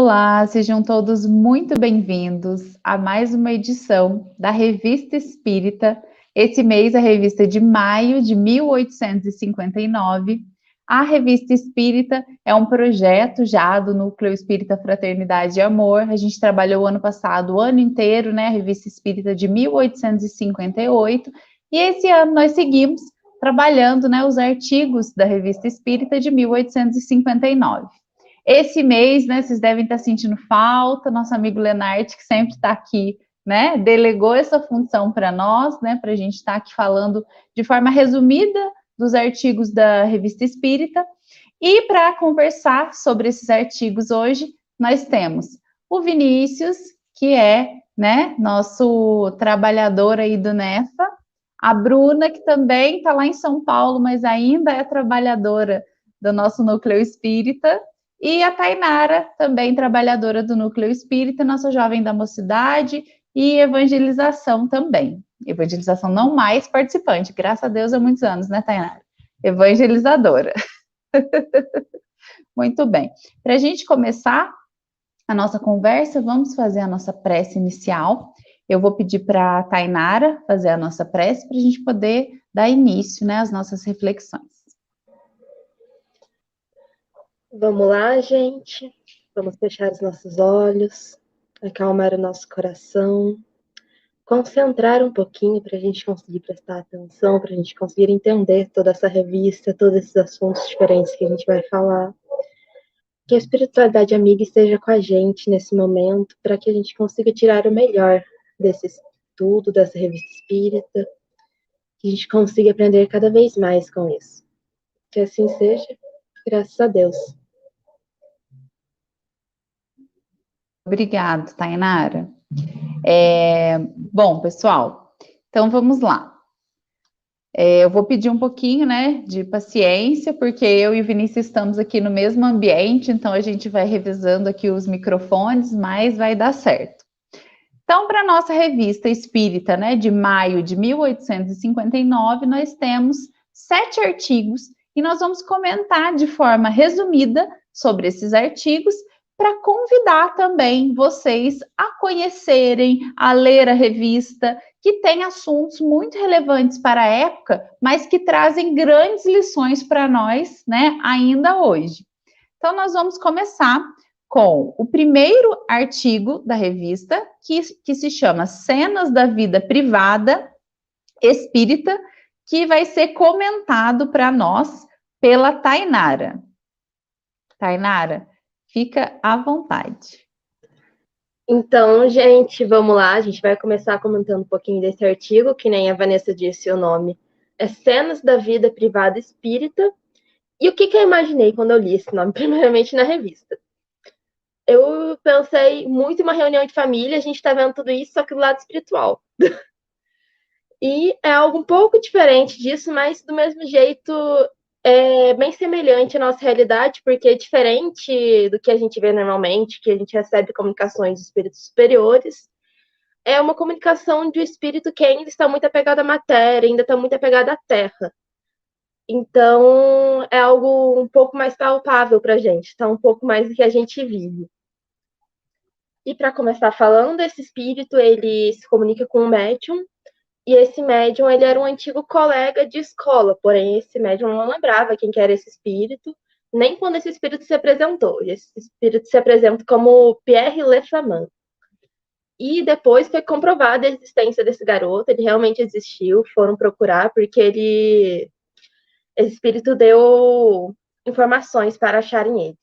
Olá, sejam todos muito bem-vindos a mais uma edição da Revista Espírita. Esse mês, a revista de maio de 1859. A Revista Espírita é um projeto já do Núcleo Espírita Fraternidade e Amor. A gente trabalhou o ano passado, o ano inteiro, né? A Revista Espírita de 1858. E esse ano nós seguimos trabalhando, né, os artigos da Revista Espírita de 1859. Esse mês, né, vocês devem estar sentindo falta, nosso amigo Lenarte, que sempre está aqui, né, delegou essa função para nós, né, para a gente estar aqui falando de forma resumida dos artigos da Revista Espírita. E para conversar sobre esses artigos hoje, nós temos o Vinícius, que é, né, nosso trabalhador aí do NEFA, a Bruna, que também está lá em São Paulo, mas ainda é trabalhadora do nosso Núcleo Espírita, e a Tainara, também trabalhadora do Núcleo Espírita, nossa jovem da mocidade e evangelização também. Evangelização não mais participante, graças a Deus há muitos anos, né, Tainara? Evangelizadora. Muito bem. Para a gente começar a nossa conversa, vamos fazer a nossa prece inicial. Eu vou pedir para a Tainara fazer a nossa prece para a gente poder dar início, né, às nossas reflexões. Vamos lá, gente. Vamos fechar os nossos olhos, acalmar o nosso coração, concentrar um pouquinho para a gente conseguir prestar atenção, para a gente conseguir entender toda essa revista, todos esses assuntos diferentes que a gente vai falar. Que a espiritualidade amiga esteja com a gente nesse momento, para que a gente consiga tirar o melhor desse estudo, dessa revista espírita, que a gente consiga aprender cada vez mais com isso. Que assim seja, graças a Deus. Obrigada, Tainara. Bom, pessoal, então vamos lá. Eu vou pedir um pouquinho, né, de paciência, porque eu e o Vinícius estamos aqui no mesmo ambiente, então a gente vai revisando aqui os microfones, mas vai dar certo. Então, para a nossa revista espírita, né, de maio de 1859, nós temos 7 artigos e nós vamos comentar de forma resumida sobre esses artigos para convidar também vocês a conhecerem, a ler a revista, que tem assuntos muito relevantes para a época, mas que trazem grandes lições para nós, né, ainda hoje. Então, nós vamos começar com o primeiro artigo da revista, que se chama Cenas da Vida Privada Espírita, que vai ser comentado para nós pela Tainara. Tainara, fica à vontade. Então, gente, vamos lá. A gente vai começar comentando um pouquinho desse artigo, que nem a Vanessa disse o nome. É Cenas da Vida Privada Espírita. E o que eu imaginei quando eu li esse nome, primeiramente na revista? Eu pensei muito em uma reunião de família, a gente está vendo tudo isso, só que do lado espiritual. E é algo um pouco diferente disso, mas do mesmo jeito é bem semelhante à nossa realidade, porque é diferente do que a gente vê normalmente, que a gente recebe comunicações de espíritos superiores. É uma comunicação de um espírito que ainda está muito apegado à matéria, ainda está muito apegado à terra. Então, é algo um pouco mais palpável para a gente, está um pouco mais do que a gente vive. E para começar falando, esse espírito, ele se comunica com um médium, e esse médium, ele era um antigo colega de escola, porém esse médium não lembrava quem que era esse espírito, nem quando esse espírito se apresentou. Esse espírito se apresenta como Pierre Le Flamand. E depois foi comprovada a existência desse garoto, ele realmente existiu, foram procurar, porque esse espírito deu informações para acharem eles.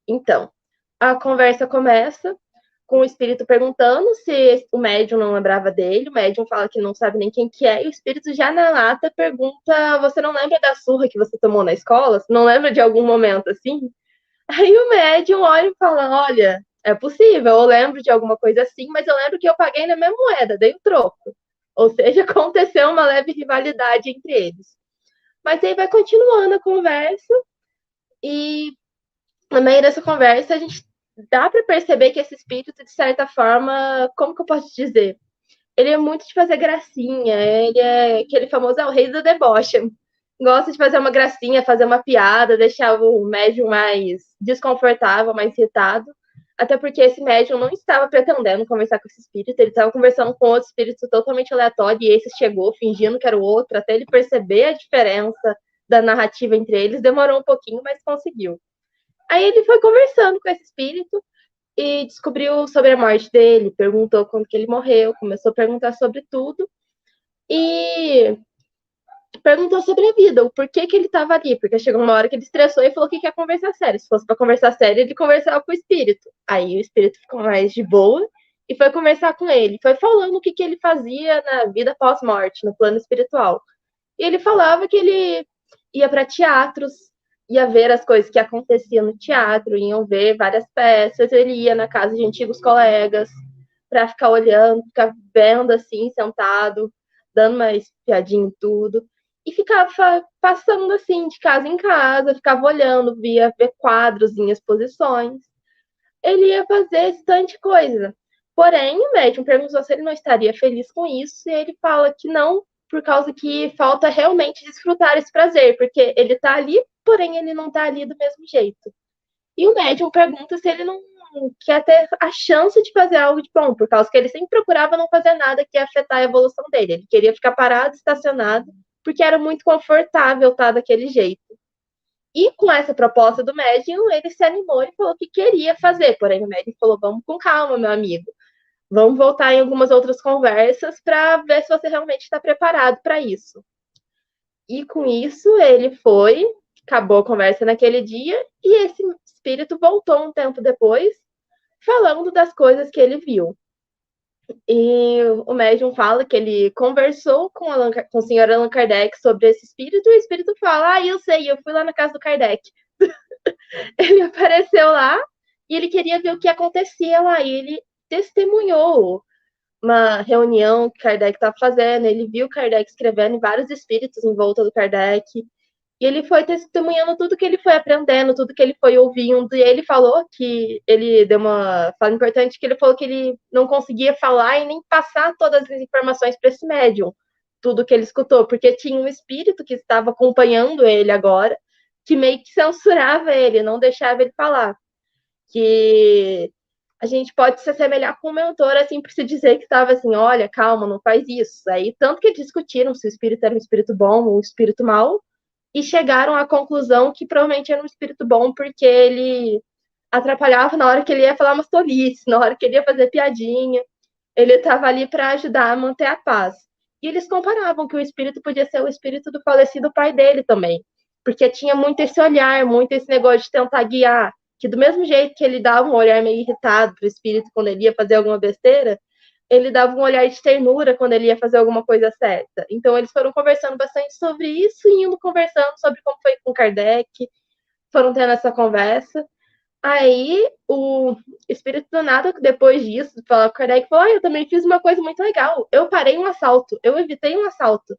Então, a conversa começa com o espírito perguntando se o médium não lembrava dele, o médium fala que não sabe nem quem que é, e o espírito já na lata pergunta, você não lembra da surra que você tomou na escola? Você não lembra de algum momento assim? Aí o médium olha e fala, olha, é possível, eu lembro de alguma coisa assim, mas eu lembro que eu paguei na minha moeda, dei o troco. Ou seja, aconteceu uma leve rivalidade entre eles. Mas aí vai continuando a conversa, e no meio dessa conversa a gente dá para perceber que esse espírito, de certa forma, como que eu posso dizer? Ele é muito de fazer gracinha, ele é aquele famoso, o rei do deboche. Gosta de fazer uma gracinha, fazer uma piada, deixar o médium mais desconfortável, mais irritado. Até porque esse médium não estava pretendendo conversar com esse espírito, ele estava conversando com outro espírito totalmente aleatório, e esse chegou fingindo que era o outro, até ele perceber a diferença da narrativa entre eles. Demorou um pouquinho, mas conseguiu. Aí ele foi conversando com esse espírito e descobriu sobre a morte dele, perguntou quando que ele morreu, começou a perguntar sobre tudo e perguntou sobre a vida, o porquê que ele estava ali, porque chegou uma hora que ele estressou e falou que quer conversar sério. Se fosse para conversar sério, ele conversava com o espírito. Aí o espírito ficou mais de boa e foi conversar com ele. Foi falando o que ele fazia na vida pós-morte, no plano espiritual. E ele falava que ele ia para teatros, ia ver as coisas que aconteciam no teatro, iam ver várias peças, ele ia na casa de antigos colegas para ficar olhando, ficar vendo assim, sentado, dando uma espiadinha em tudo. E ficava passando assim, de casa em casa, ficava olhando, via ver quadros em exposições. Ele ia fazer esse tanto de coisa. Porém, o médium perguntou se ele não estaria feliz com isso, e ele fala que não, por causa que falta realmente desfrutar esse prazer, porque ele tá ali, porém ele não tá ali do mesmo jeito. E o médium pergunta se ele não quer ter a chance de fazer algo de bom, por causa que ele sempre procurava não fazer nada que ia afetar a evolução dele. Ele queria ficar parado, estacionado, porque era muito confortável estar daquele jeito. E com essa proposta do médium, ele se animou e falou que queria fazer. Porém, o médium falou: vamos com calma, meu amigo. Vamos voltar em algumas outras conversas para ver se você realmente está preparado para isso. E com isso, ele foi, acabou a conversa naquele dia, e esse espírito voltou um tempo depois, falando das coisas que ele viu. E o médium fala que ele conversou com o senhor Allan Kardec sobre esse espírito, e o espírito fala: eu sei, eu fui lá na casa do Kardec. Ele apareceu lá e ele queria ver o que acontecia lá, e ele testemunhou uma reunião que Kardec estava fazendo, ele viu Kardec escrevendo em vários espíritos em volta do Kardec, e ele foi testemunhando tudo que ele foi aprendendo, tudo que ele foi ouvindo, e ele falou que ele deu uma fala importante, que ele falou que ele não conseguia falar e nem passar todas as informações para esse médium, tudo que ele escutou, porque tinha um espírito que estava acompanhando ele agora, que meio que censurava ele, não deixava ele falar. Que a gente pode se assemelhar com o mentor, assim, por se dizer que estava assim: olha, calma, não faz isso. Aí, tanto que discutiram se o espírito era um espírito bom ou um espírito mau, e chegaram à conclusão que provavelmente era um espírito bom, porque ele atrapalhava na hora que ele ia falar umas tolices, na hora que ele ia fazer piadinha. Ele estava ali para ajudar a manter a paz. E eles comparavam que o espírito podia ser o espírito do falecido pai dele também, porque tinha muito esse olhar, muito esse negócio de tentar guiar, que do mesmo jeito que ele dava um olhar meio irritado para o espírito quando ele ia fazer alguma besteira, ele dava um olhar de ternura quando ele ia fazer alguma coisa certa. Então eles foram conversando bastante sobre isso e indo conversando sobre como foi com Kardec, foram tendo essa conversa. Aí o espírito do nada, depois disso, falar com o Kardec, falou: eu também fiz uma coisa muito legal. Eu parei um assalto, eu evitei um assalto.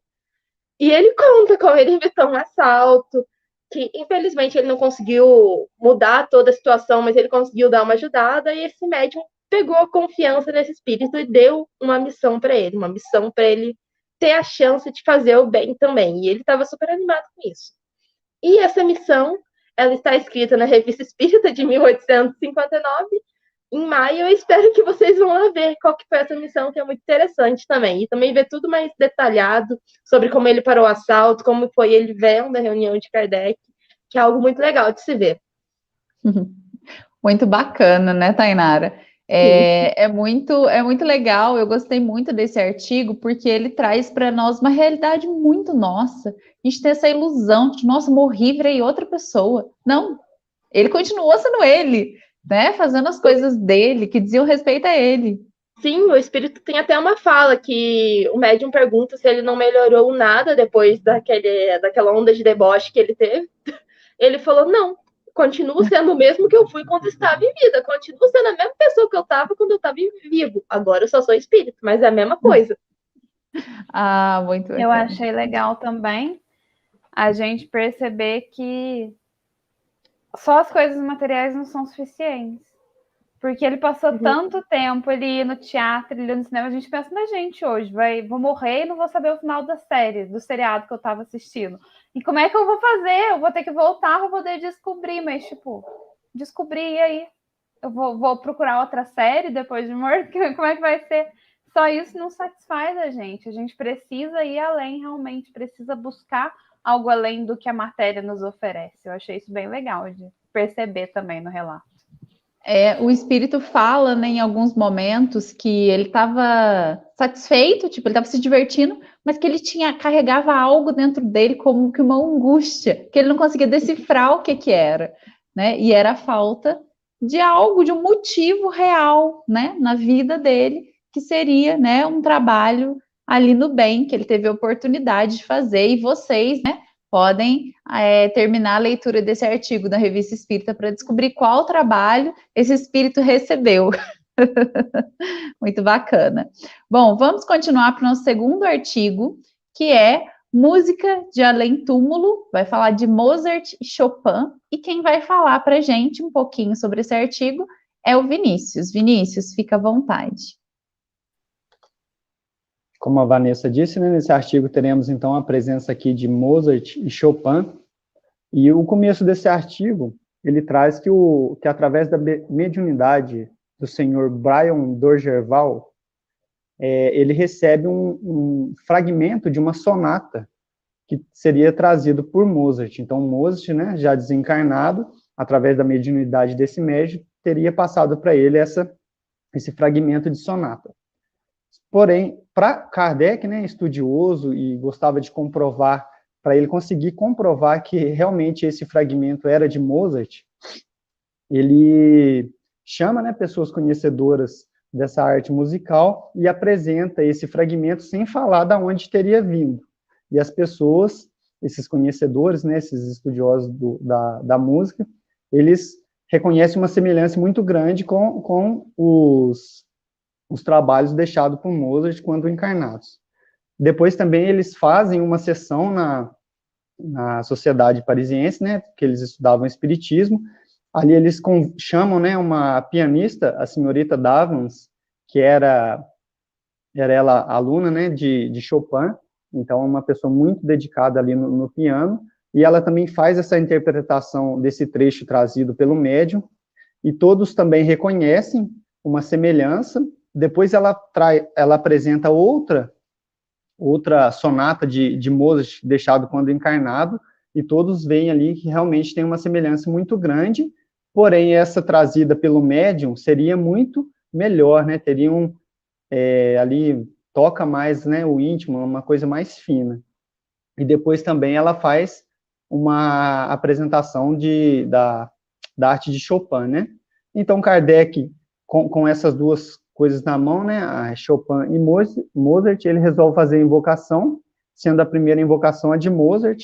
E ele conta como ele evitou um assalto, que infelizmente ele não conseguiu mudar toda a situação, mas ele conseguiu dar uma ajudada, e esse médium pegou a confiança nesse espírito e deu uma missão para ele ter a chance de fazer o bem também. E ele estava super animado com isso. E essa missão, ela está escrita na Revista Espírita de 1859. Em maio, eu espero que vocês vão lá ver qual que foi essa missão, que é muito interessante também. E também ver tudo mais detalhado sobre como ele parou o assalto, como foi ele vendo a reunião de Kardec, que é algo muito legal de se ver. Muito bacana, né, Tainara? Sim. É muito legal, eu gostei muito desse artigo, porque ele traz para nós uma realidade muito nossa. A gente tem essa ilusão de, nossa, morri, virei outra pessoa. Não, ele continuou sendo ele, né? Fazendo as coisas dele, que diziam respeito a ele. Sim, o espírito tem até uma fala que o médium pergunta se ele não melhorou nada depois daquela onda de deboche que ele teve. Ele falou: não, continuo sendo o mesmo que eu fui quando estava em vida, continuo sendo a mesma pessoa que eu estava quando eu estava vivo. Agora eu só sou espírito, mas é a mesma coisa. Ah, muito Eu bacana. achei legal também a gente perceber que só as coisas materiais não são suficientes. Porque ele passou tanto tempo, ele ia no teatro, ele ia no cinema, a gente pensa na gente hoje, vou morrer e não vou saber o final da série, do seriado que eu tava assistindo. E como é que eu vou fazer? Eu vou ter que voltar para poder descobrir, mas tipo, descobrir e aí? eu vou procurar outra série depois de morto? Como é que vai ser? Só isso não satisfaz a gente precisa ir além, realmente, precisa buscar algo além do que a matéria nos oferece. Eu achei isso bem legal de perceber também no relato. O espírito fala, né, em alguns momentos que ele estava satisfeito, tipo, ele estava se divertindo, mas que ele carregava algo dentro dele como que uma angústia, que ele não conseguia decifrar o que era, né? E era a falta de algo, de um motivo real, né, na vida dele, que seria, né, um trabalho ali no bem, que ele teve a oportunidade de fazer, e vocês, né, podem terminar a leitura desse artigo da Revista Espírita para descobrir qual trabalho esse espírito recebeu. Muito bacana. Bom, vamos continuar para o nosso segundo artigo, que é Música de Além Túmulo. Vai falar de Mozart e Chopin. E quem vai falar para a gente um pouquinho sobre esse artigo é o Vinícius. Vinícius, fica à vontade. Como a Vanessa disse, né, nesse artigo teremos, então, a presença aqui de Mozart e Chopin, e o começo desse artigo, ele traz que através da mediunidade do senhor Brian Dorgerval, ele recebe um fragmento de uma sonata que seria trazido por Mozart. Então, Mozart, né, já desencarnado, através da mediunidade desse médium, teria passado para ele esse fragmento de sonata. Porém, para Kardec, né, estudioso e gostava de comprovar, para ele conseguir comprovar que realmente esse fragmento era de Mozart, ele chama, né, pessoas conhecedoras dessa arte musical e apresenta esse fragmento sem falar de onde teria vindo. E as pessoas, esses conhecedores, né, esses estudiosos da música, eles reconhecem uma semelhança muito grande com os trabalhos deixados por Mozart quando encarnados. Depois também eles fazem uma sessão na Sociedade Parisiense, né, que eles estudavam espiritismo. Ali eles chamam, né, uma pianista, a senhorita Davans, que era ela aluna, né, de Chopin, então uma pessoa muito dedicada ali no piano, e ela também faz essa interpretação desse trecho trazido pelo médium, e todos também reconhecem uma semelhança. Depois ela apresenta outra sonata de Mozart, deixado quando encarnado, e todos veem ali que realmente tem uma semelhança muito grande, porém essa trazida pelo médium seria muito melhor, né? Teriam ali, toca mais, né, o íntimo, uma coisa mais fina. E depois também ela faz uma apresentação da arte de Chopin, né? Então Kardec, com essas duas coisas na mão, né, a Chopin e Mozart, ele resolve fazer a invocação, sendo a primeira invocação a de Mozart,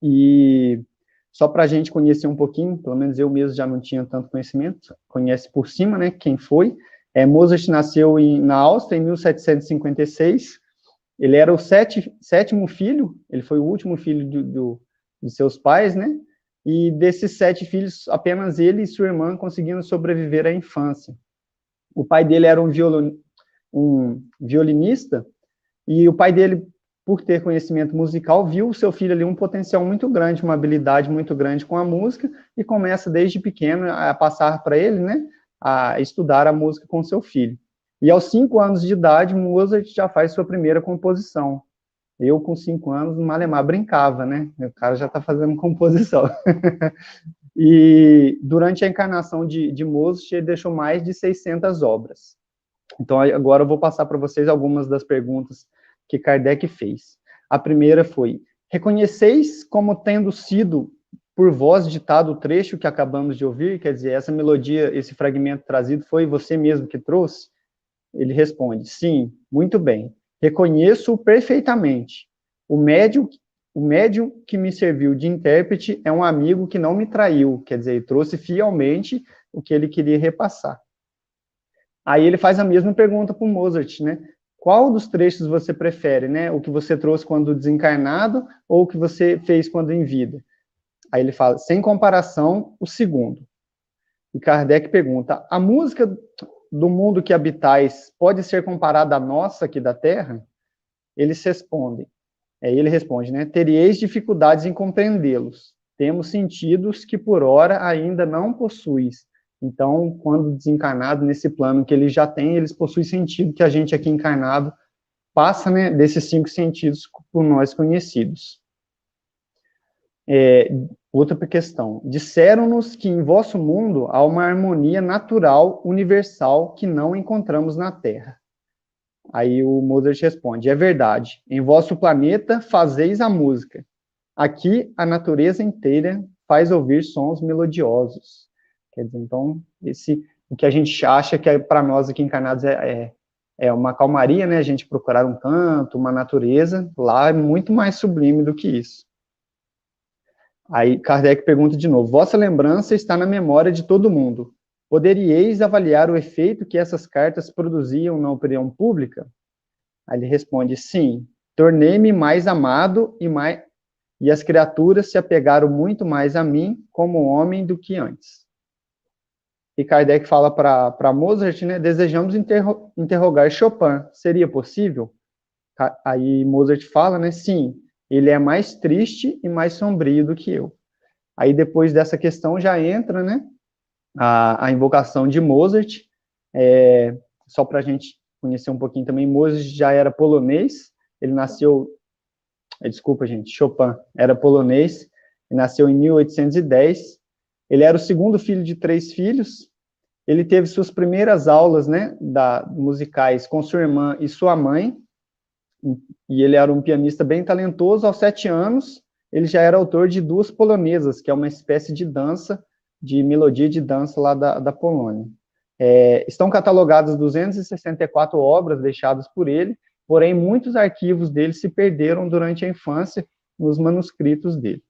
e só para a gente conhecer um pouquinho, pelo menos eu mesmo já não tinha tanto conhecimento, conhece por cima, né, quem foi. Mozart nasceu na Áustria em 1756, ele era o sétimo filho, ele foi o último filho de seus pais, né, e desses 7 filhos, apenas ele e sua irmã conseguiram sobreviver à infância. O pai dele era um violinista, e o pai dele, por ter conhecimento musical, viu o seu filho ali um potencial muito grande, uma habilidade muito grande com a música, e começa desde pequeno a passar para ele, né, a estudar a música com seu filho. E aos 5 anos de idade, Mozart já faz sua primeira composição. Eu, com 5 anos, malemar brincava, né? O cara já está fazendo composição. E durante a encarnação de Mozart, ele deixou mais de 600 obras. Então, agora eu vou passar para vocês algumas das perguntas que Kardec fez. A primeira foi: reconheceis como tendo sido por vós ditado o trecho que acabamos de ouvir? Quer dizer, essa melodia, esse fragmento trazido, foi você mesmo que trouxe? Ele responde: sim, muito bem. Reconheço perfeitamente. O médium que me serviu de intérprete é um amigo que não me traiu, quer dizer, ele trouxe fielmente o que ele queria repassar. Aí ele faz a mesma pergunta para o Mozart, né? Qual dos trechos você prefere, né? O que você trouxe quando desencarnado ou o que você fez quando em vida? Aí ele fala, sem comparação, o segundo. E Kardec pergunta, a música do mundo que habitais pode ser comparada à nossa aqui da Terra? Ele responde, né? Teríeis dificuldades em compreendê-los. Temos sentidos que por ora ainda não possuis, Então, quando desencarnado, nesse plano que ele já tem, eles possuem sentido que a gente aqui encarnado passa, né, desses 5 sentidos por nós conhecidos. Outra questão. Disseram-nos que em vosso mundo há uma harmonia natural, universal, que não encontramos na Terra. Aí o Mozart responde, é verdade, em vosso planeta fazeis a música. Aqui a natureza inteira faz ouvir sons melodiosos. Quer dizer, então, o que a gente acha que para nós aqui encarnados é uma calmaria, né? A gente procurar um canto, uma natureza, lá é muito mais sublime do que isso. Aí Kardec pergunta de novo, vossa lembrança está na memória de todo mundo. Poderíeis avaliar o efeito que essas cartas produziam na opinião pública? Aí ele responde, sim, tornei-me mais amado e as criaturas se apegaram muito mais a mim como homem do que antes. E Kardec fala para Mozart, né, desejamos interrogar Chopin, seria possível? Aí Mozart fala, né, sim, ele é mais triste e mais sombrio do que eu. Aí depois dessa questão já entra, né, a invocação de Mozart, só para a gente conhecer um pouquinho também, Mozart já era polonês, ele nasceu, desculpa gente, Chopin era polonês, ele nasceu em 1810, ele era o segundo filho de 3 filhos, ele teve suas primeiras aulas, né, musicais com sua irmã e sua mãe, e ele era um pianista bem talentoso. Aos 7 anos, ele já era autor de 2 polonesas, que é uma espécie de dança, de melodia de dança lá da Polônia. Estão catalogadas 264 obras deixadas por ele, porém muitos arquivos dele se perderam durante a infância nos manuscritos dele.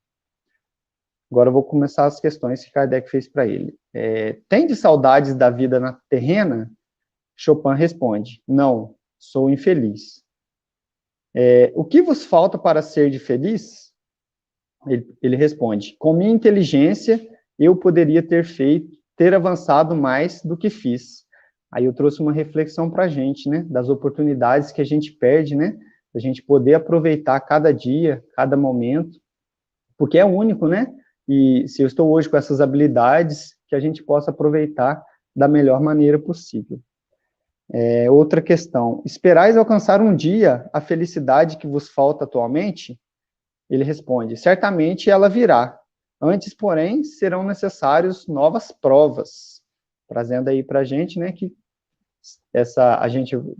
Agora eu vou começar as questões que Kardec fez para ele. Tende saudades da vida terrena? Chopin responde, não, sou infeliz. O que vos falta para ser de feliz? Ele responde, com minha inteligência, eu poderia ter avançado mais do que fiz. Aí eu trouxe uma reflexão para a gente, né, das oportunidades que a gente perde, né, a gente poder aproveitar cada dia, cada momento, porque é único, né, e se eu estou hoje com essas habilidades, que a gente possa aproveitar da melhor maneira possível. Outra questão, esperais alcançar um dia a felicidade que vos falta atualmente? Ele responde, certamente ela virá. Antes, porém, serão necessárias novas provas. Trazendo aí para a gente, né, que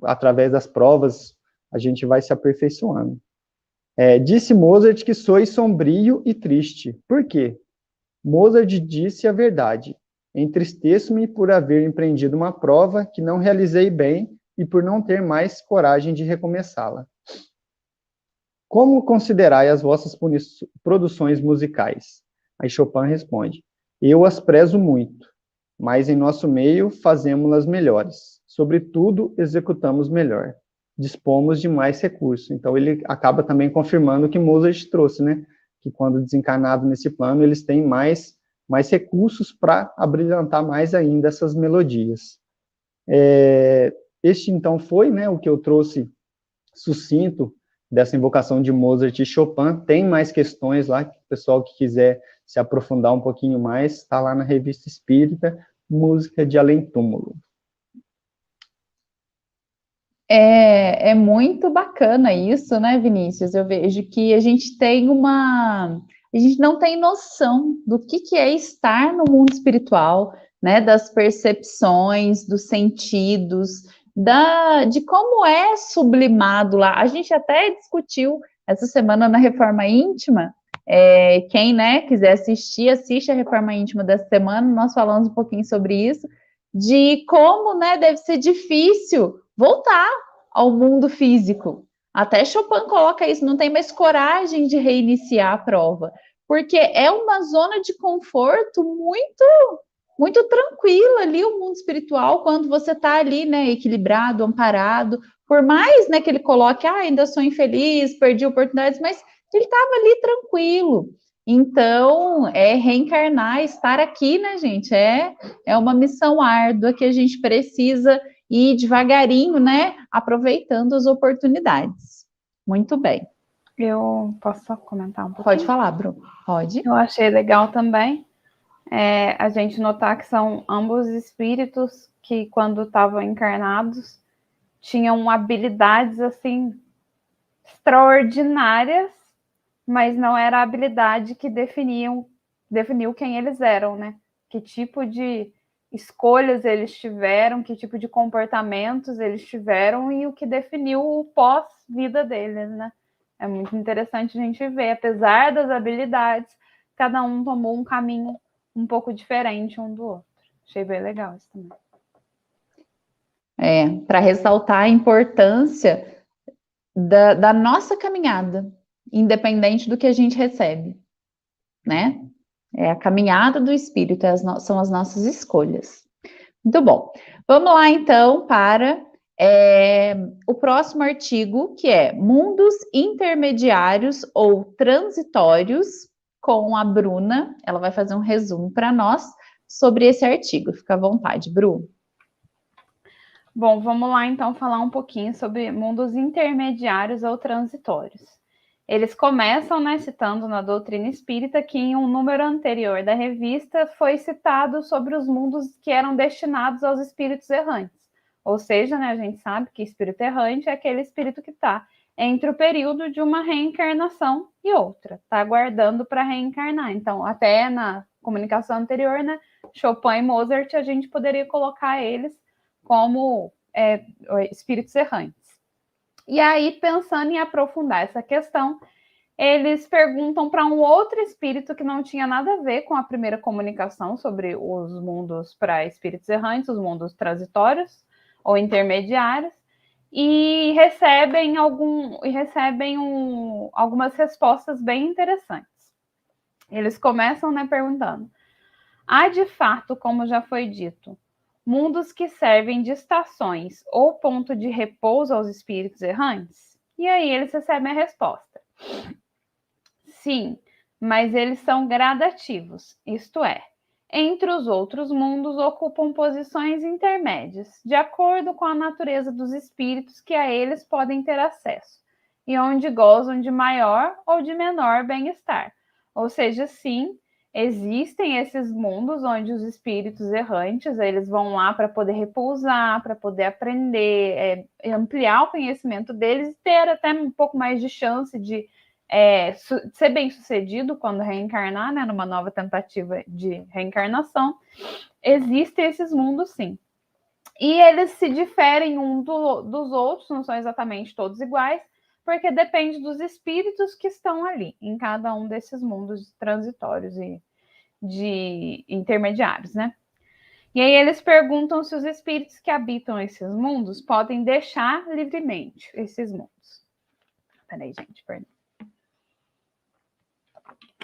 através das provas, a gente vai se aperfeiçoando. Disse Mozart que sois sombrio e triste. Por quê? Mozart disse a verdade. Entristeço-me por haver empreendido uma prova que não realizei bem e por não ter mais coragem de recomeçá-la. Como considerai as vossas produções musicais? Aí Chopin responde, eu as prezo muito, mas em nosso meio fazemos-las melhores. Sobretudo, executamos melhor. Dispomos de mais recursos. Então, ele acaba também confirmando o que Mozart trouxe, né? Que quando desencarnado nesse plano, eles têm mais recursos para abrilhantar mais ainda essas melodias. Este, então, foi, né, o que eu trouxe sucinto dessa invocação de Mozart e Chopin. Tem mais questões lá, que o pessoal que quiser se aprofundar um pouquinho mais, está lá na Revista Espírita, Música de Além Túmulo. É muito bacana isso, né, Vinícius? Eu vejo que a gente não tem noção do que é estar no mundo espiritual, né, das percepções, dos sentidos, de como é sublimado lá. A gente até discutiu essa semana na Reforma Íntima, quem, né, quiser assiste a Reforma Íntima dessa semana, nós falamos um pouquinho sobre isso, de como, né, deve ser difícil voltar ao mundo físico. Até Chopin coloca isso, não tem mais coragem de reiniciar a prova, porque é uma zona de conforto muito tranquila ali, o mundo espiritual, quando você está ali, né, equilibrado, amparado, por mais, né, que ele coloque, ainda sou infeliz, perdi oportunidades, mas ele estava ali tranquilo. Então, reencarnar, estar aqui, né, gente, é uma missão árdua que a gente precisa ir devagarinho, né, aproveitando as oportunidades. Muito bem. Eu posso só comentar um pouquinho? Pode falar, Bruno. Pode. Eu achei legal também a gente notar que são ambos espíritos que, quando estavam encarnados, tinham habilidades assim extraordinárias, mas não era a habilidade que definiu quem eles eram, né? Que tipo de escolhas eles tiveram, que tipo de comportamentos eles tiveram e o que definiu o pós-vida deles, né? É muito interessante a gente ver, apesar das habilidades, cada um tomou um caminho um pouco diferente um do outro. Achei bem legal isso também. Para ressaltar a importância da nossa caminhada, independente do que a gente recebe, né? É a caminhada do espírito, são as nossas escolhas. Muito bom. Vamos lá, então, para o próximo artigo, que é Mundos Intermediários ou Transitórios, com a Bruna. Ela vai fazer um resumo para nós sobre esse artigo. Fica à vontade, Bru. Bom, vamos lá, então, falar um pouquinho sobre mundos intermediários ou transitórios. Eles começam, né, citando na doutrina espírita que em um número anterior da revista foi citado sobre os mundos que eram destinados aos espíritos errantes. Ou seja, né, a gente sabe que espírito errante é aquele espírito que está entre o período de uma reencarnação e outra, está aguardando para reencarnar. Então, até na comunicação anterior, né, Chopin e Mozart, a gente poderia colocar eles como espíritos errantes. E aí, pensando em aprofundar essa questão, eles perguntam para um outro espírito que não tinha nada a ver com a primeira comunicação sobre os mundos para espíritos errantes, os mundos transitórios ou intermediários, e recebem algumas respostas bem interessantes. Eles começam, né, perguntando: há de fato, como já foi dito, mundos que servem de estações ou ponto de repouso aos espíritos errantes? E aí eles recebem a resposta: sim, mas eles são gradativos, isto é, entre os outros mundos ocupam posições intermédias, de acordo com a natureza dos espíritos que a eles podem ter acesso, e onde gozam de maior ou de menor bem-estar. Ou seja, sim, existem esses mundos onde os espíritos errantes, eles vão lá para poder repousar, para poder aprender, ampliar o conhecimento deles e ter até um pouco mais de chance de ser bem sucedido quando reencarnar, né, numa nova tentativa de reencarnação. Existem esses mundos, sim. E eles se diferem dos outros, não são exatamente todos iguais, porque depende dos espíritos que estão ali, em cada um desses mundos transitórios e de intermediários, né? E aí eles perguntam se os espíritos que habitam esses mundos podem deixar livremente esses mundos. Peraí, gente, perdão.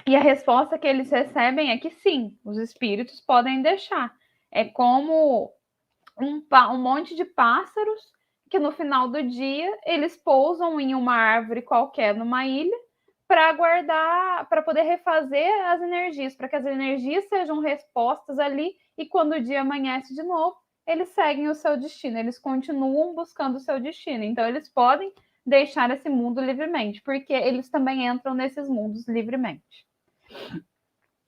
E a resposta que eles recebem é que sim, os espíritos podem deixar. É como um monte de pássaros que no final do dia eles pousam em uma árvore qualquer numa ilha para aguardar, para poder refazer as energias, para que as energias sejam repostas ali e quando o dia amanhece de novo, eles seguem o seu destino, eles continuam buscando o seu destino. Então eles podem deixar esse mundo livremente, porque eles também entram nesses mundos livremente.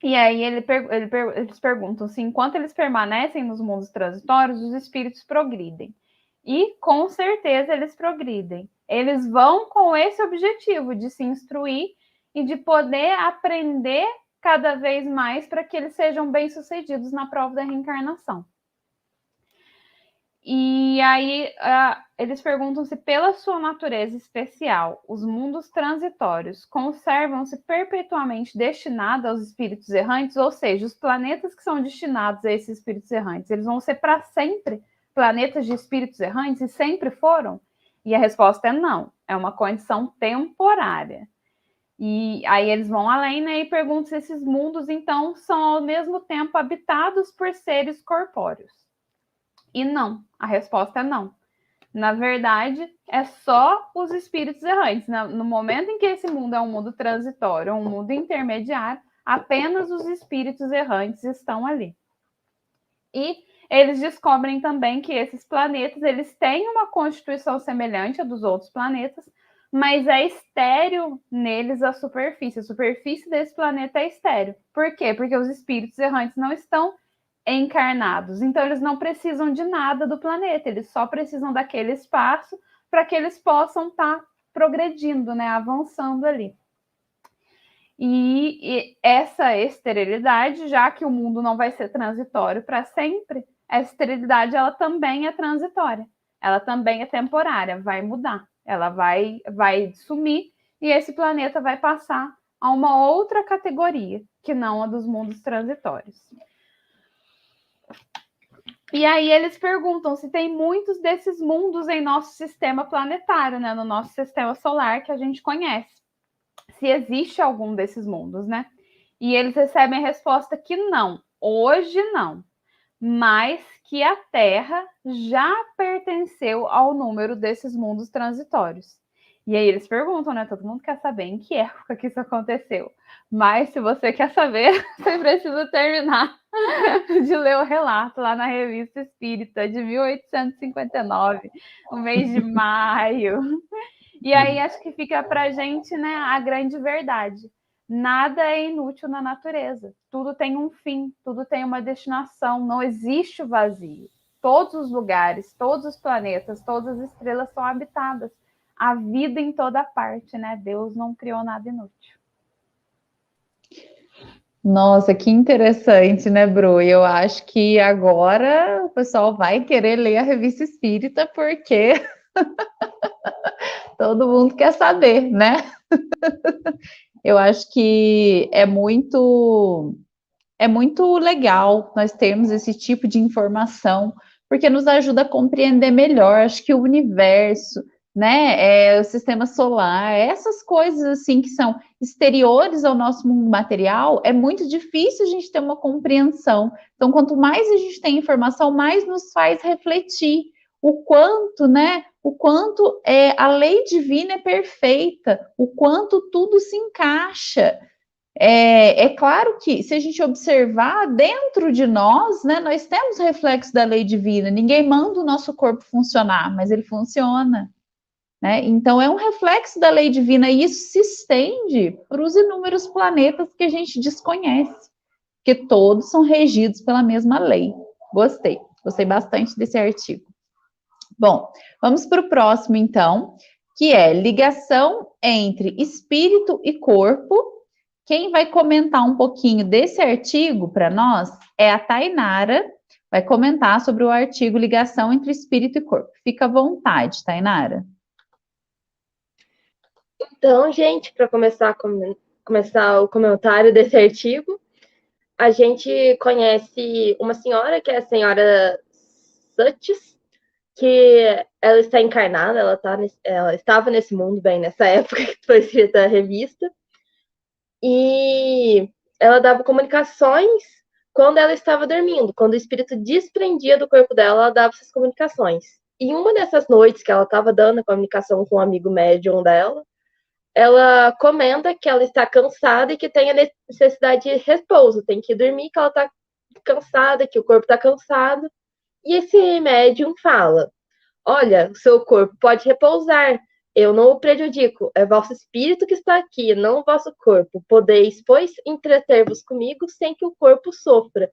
E aí eles perguntam se enquanto eles permanecem nos mundos transitórios, os espíritos progridem. E com certeza eles progridem. Eles vão com esse objetivo de se instruir e de poder aprender cada vez mais para que eles sejam bem-sucedidos na prova da reencarnação. E aí eles perguntam se pela sua natureza especial, os mundos transitórios conservam-se perpetuamente destinados aos espíritos errantes, ou seja, os planetas que são destinados a esses espíritos errantes, eles vão ser para sempre planetas de espíritos errantes e sempre foram? E a resposta é não, é uma condição temporária. E aí eles vão além, né, e perguntam se esses mundos, então, são ao mesmo tempo habitados por seres corpóreos. E não, a resposta é não. Na verdade, é só os espíritos errantes. No momento em que esse mundo é um mundo transitório, um mundo intermediário, apenas os espíritos errantes estão ali. E eles descobrem também que esses planetas, eles têm uma constituição semelhante à dos outros planetas, mas é estéril neles a superfície desse planeta é estéril. Por quê? Porque os espíritos errantes não estão encarnados, então eles não precisam de nada do planeta, eles só precisam daquele espaço para que eles possam estar progredindo, né, avançando ali. E essa esterilidade, já que o mundo não vai ser transitório para sempre, essa esterilidade ela também é transitória, ela também é temporária, vai mudar, ela vai sumir e esse planeta vai passar a uma outra categoria, que não a dos mundos transitórios. E aí eles perguntam se tem muitos desses mundos em nosso sistema planetário, né, no nosso sistema solar que a gente conhece. Se existe algum desses mundos, né? E eles recebem a resposta que não, hoje não, mas que a Terra já pertenceu ao número desses mundos transitórios. E aí eles perguntam, né? Todo mundo quer saber em que época que isso aconteceu. Mas se você quer saber, você precisa terminar de ler o relato lá na Revista Espírita de 1859, o mês de maio. E aí acho que fica para a gente, né, a grande verdade. Nada é inútil na natureza. Tudo tem um fim, tudo tem uma destinação. Não existe o vazio. Todos os lugares, todos os planetas, todas as estrelas são habitadas. A vida em toda parte, né? Deus não criou nada inútil. Nossa, que interessante, né, Bru? Eu acho que agora o pessoal vai querer ler a Revista Espírita, porque todo mundo quer saber, né? Eu acho que é muito legal nós termos esse tipo de informação, porque nos ajuda a compreender melhor, acho que o universo, né, o sistema solar, essas coisas assim que são exteriores ao nosso mundo material, é muito difícil a gente ter uma compreensão. Então, quanto mais a gente tem informação, mais nos faz refletir o quanto, né, o quanto a lei divina é perfeita, o quanto tudo se encaixa. É claro que, se a gente observar dentro de nós, né, nós temos reflexo da lei divina. Ninguém manda o nosso corpo funcionar, mas ele funciona. Né? Então, é um reflexo da lei divina e isso se estende para os inúmeros planetas que a gente desconhece, porque todos são regidos pela mesma lei. Gostei bastante desse artigo. Bom, vamos para o próximo, então, que é ligação entre espírito e corpo. Quem vai comentar um pouquinho desse artigo para nós é a Tainara, vai comentar sobre o artigo Ligação entre Espírito e Corpo. Fica à vontade, Tainara. Então, gente, para começar o comentário desse artigo, a gente conhece uma senhora, que é a senhora Sutis, que ela está encarnada, ela estava nesse mundo bem nessa época que foi escrita a revista, e ela dava comunicações quando ela estava dormindo, quando o espírito desprendia do corpo dela, ela dava essas comunicações. E uma dessas noites que ela estava dando a comunicação com um amigo médium dela, ela comenta que ela está cansada e que tem a necessidade de repouso, tem que dormir, que ela está cansada, que o corpo está cansado. E esse médium fala: olha, o seu corpo pode repousar, eu não o prejudico, é vosso espírito que está aqui, não o vosso corpo. Podeis, pois, entreter-vos comigo sem que o corpo sofra.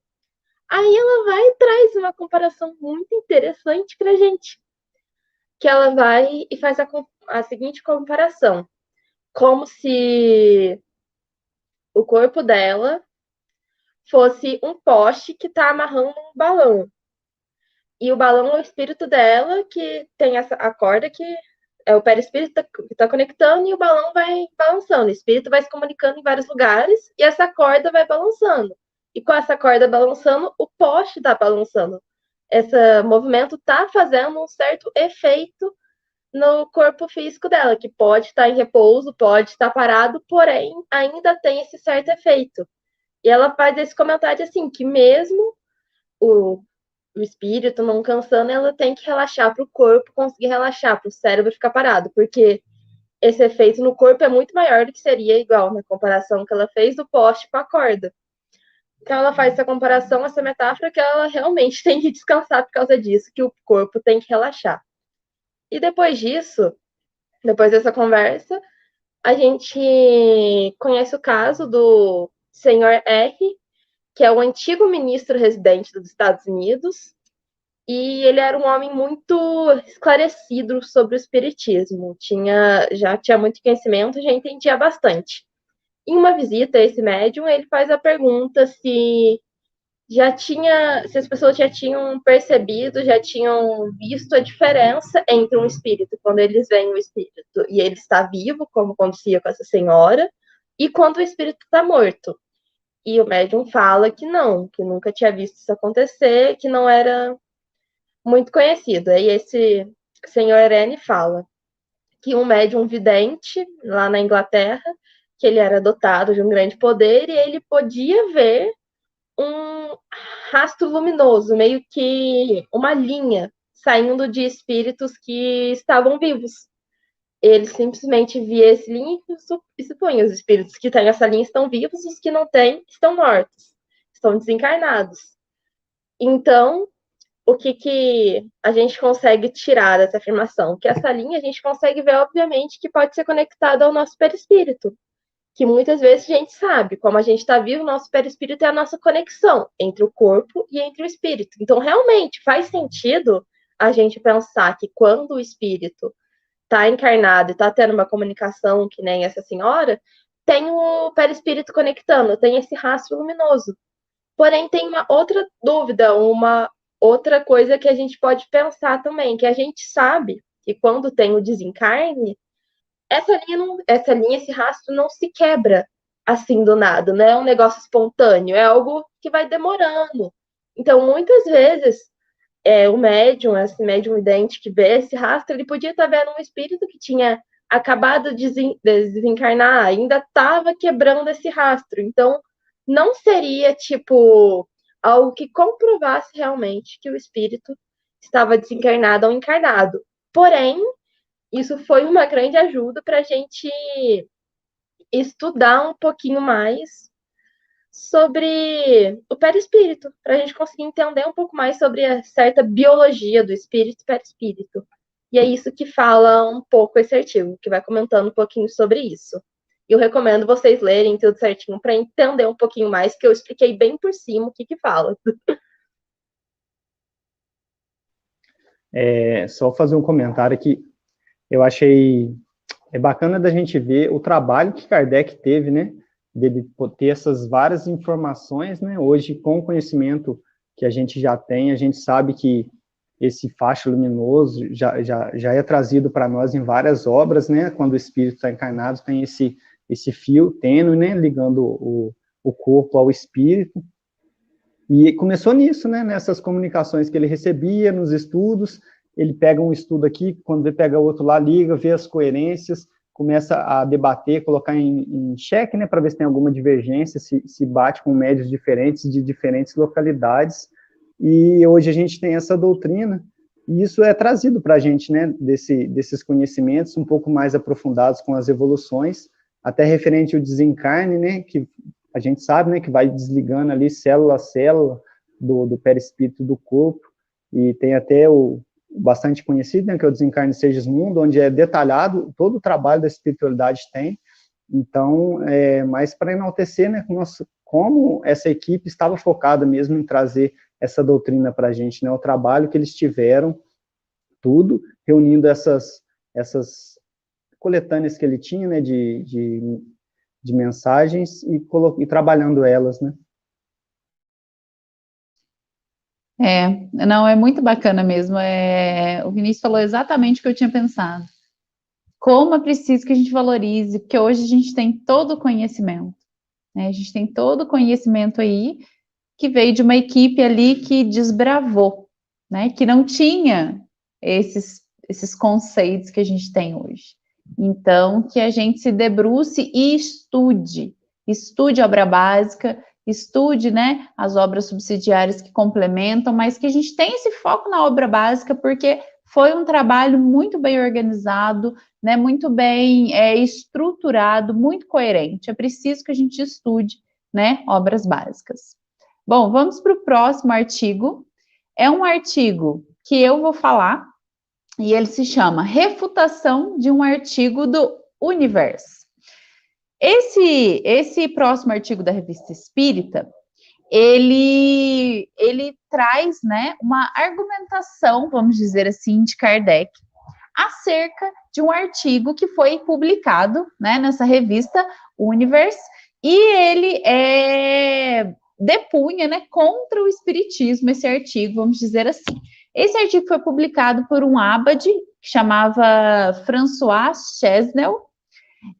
Aí ela vai e traz uma comparação muito interessante para a gente, que ela vai e faz a seguinte comparação, como se o corpo dela fosse um poste que está amarrando um balão. E o balão é o espírito dela, que tem a corda que é o perispírito que está conectando, e o balão vai balançando. O espírito vai se comunicando em vários lugares e essa corda vai balançando. E com essa corda balançando, o poste está balançando. Esse movimento está fazendo um certo efeito no corpo físico dela, que pode estar em repouso, pode estar parado, porém ainda tem esse certo efeito. E ela faz esse comentário assim, que mesmo o espírito não cansando, ela tem que relaxar para o corpo conseguir relaxar, para o cérebro ficar parado, porque esse efeito no corpo é muito maior do que seria igual na comparação que ela fez do poste com a corda. Então ela faz essa comparação, essa metáfora, que ela realmente tem que descansar por causa disso, que o corpo tem que relaxar. E depois disso, Depois dessa conversa, a gente conhece o caso do Sr. R., que é o antigo ministro residente dos Estados Unidos, e ele era um homem muito esclarecido sobre o espiritismo, já tinha muito conhecimento, já entendia bastante. Em uma visita a esse médium, ele faz a pergunta se as pessoas já tinham percebido, já tinham visto a diferença entre um espírito, quando eles veem o espírito e ele está vivo, como acontecia com essa senhora, e quando o espírito está morto. E o médium fala que não, que nunca tinha visto isso acontecer, que não era muito conhecido. Aí esse senhor N fala que um médium vidente, lá na Inglaterra, que ele era dotado de um grande poder e ele podia ver um rastro luminoso, meio que uma linha saindo de espíritos que estavam vivos. Ele simplesmente via essa linha e supunha os espíritos que têm essa linha estão vivos, os que não têm estão mortos, estão desencarnados. Então, o que a gente consegue tirar dessa afirmação? Que essa linha a gente consegue ver, obviamente, que pode ser conectada ao nosso perispírito, que muitas vezes a gente sabe, como a gente está vivo, o nosso perispírito é a nossa conexão entre o corpo e entre o espírito. Então, realmente, faz sentido a gente pensar que quando o espírito está encarnado e está tendo uma comunicação que nem essa senhora, tem o perispírito conectando, tem esse rastro luminoso. Porém, tem uma outra dúvida, uma outra coisa que a gente pode pensar também, que a gente sabe que quando tem o desencarne, esse rastro não se quebra assim do nada, não é um negócio espontâneo, é algo que vai demorando. Então, muitas vezes, o médium, esse médium vidente que vê esse rastro, ele podia estar vendo um espírito que tinha acabado de desencarnar, ainda estava quebrando esse rastro. Então, não seria, tipo, algo que comprovasse realmente que o espírito estava desencarnado ou encarnado. Porém, isso foi uma grande ajuda para a gente estudar um pouquinho mais sobre o perispírito, para a gente conseguir entender um pouco mais sobre a certa biologia do espírito e perispírito. E é isso que fala um pouco esse artigo, que vai comentando um pouquinho sobre isso. Eu recomendo vocês lerem tudo certinho para entender um pouquinho mais, que eu expliquei bem por cima o que fala. Só fazer um comentário aqui. Eu achei bacana da gente ver o trabalho que Kardec teve, né? Dele ter essas várias informações, né? Hoje, com o conhecimento que a gente já tem, a gente sabe que esse facho luminoso já é trazido para nós em várias obras, né? Quando o espírito está encarnado, tem esse fio tênue, né? Ligando o corpo ao espírito. E começou nisso, né? Nessas comunicações que ele recebia, nos estudos. Ele pega um estudo aqui, quando ele pega outro lá, liga, vê as coerências, começa a debater, colocar em xeque, né, para ver se tem alguma divergência, se bate com médios diferentes, de diferentes localidades, e hoje a gente tem essa doutrina, e isso é trazido para a gente, né, desses conhecimentos um pouco mais aprofundados com as evoluções, até referente ao desencarne, né, que a gente sabe, né, que vai desligando ali célula a célula do perispírito do corpo, e tem até o bastante conhecido, né, que é o Desencarne Segismundo, onde é detalhado todo o trabalho da espiritualidade tem. Então, mais para enaltecer, né, como essa equipe estava focada mesmo em trazer essa doutrina para a gente, né, o trabalho que eles tiveram, tudo, reunindo essas coletâneas que ele tinha, né, de mensagens e trabalhando elas, né. Não, é muito bacana mesmo. O Vinícius falou exatamente o que eu tinha pensado. Como é preciso que a gente valorize, porque hoje a gente tem todo o conhecimento, né? A gente tem todo o conhecimento aí que veio de uma equipe ali que desbravou, né? Que não tinha esses conceitos que a gente tem hoje. Então, que a gente se debruce e estude a obra básica, estude, né, as obras subsidiárias que complementam, mas que a gente tenha esse foco na obra básica, porque foi um trabalho muito bem organizado, né, muito bem estruturado, muito coerente. É preciso que a gente estude, né, obras básicas. Bom, vamos para o próximo artigo. É um artigo que eu vou falar, e ele se chama Refutação de um Artigo do Universo. Esse próximo artigo da Revista Espírita, ele traz, né, uma argumentação, vamos dizer assim, de Kardec, acerca de um artigo que foi publicado, né, nessa revista Universe, e ele depunha, né, contra o espiritismo, esse artigo, vamos dizer assim. Esse artigo foi publicado por um abade que chamava François Chesnel,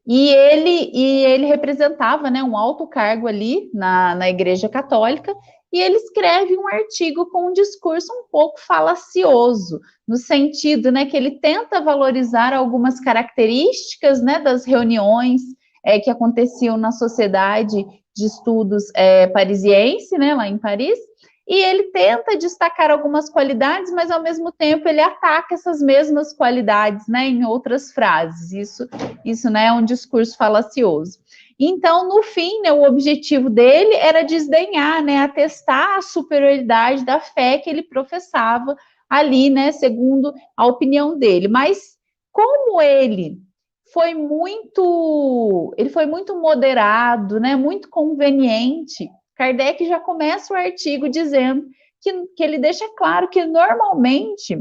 e ele representava, né, um alto cargo ali na Igreja Católica, e ele escreve um artigo com um discurso um pouco falacioso, no sentido, né, que ele tenta valorizar algumas características, né, das reuniões que aconteciam na Sociedade de Estudos Parisiense, né, lá em Paris, e ele tenta destacar algumas qualidades, mas ao mesmo tempo ele ataca essas mesmas qualidades, né, em outras frases. Isso, né, é um discurso falacioso. Então, no fim, né, o objetivo dele era desdenhar, né, atestar a superioridade da fé que ele professava ali, né, segundo a opinião dele. Mas como ele foi muito moderado, né, muito conveniente, Kardec já começa o artigo dizendo que ele deixa claro que normalmente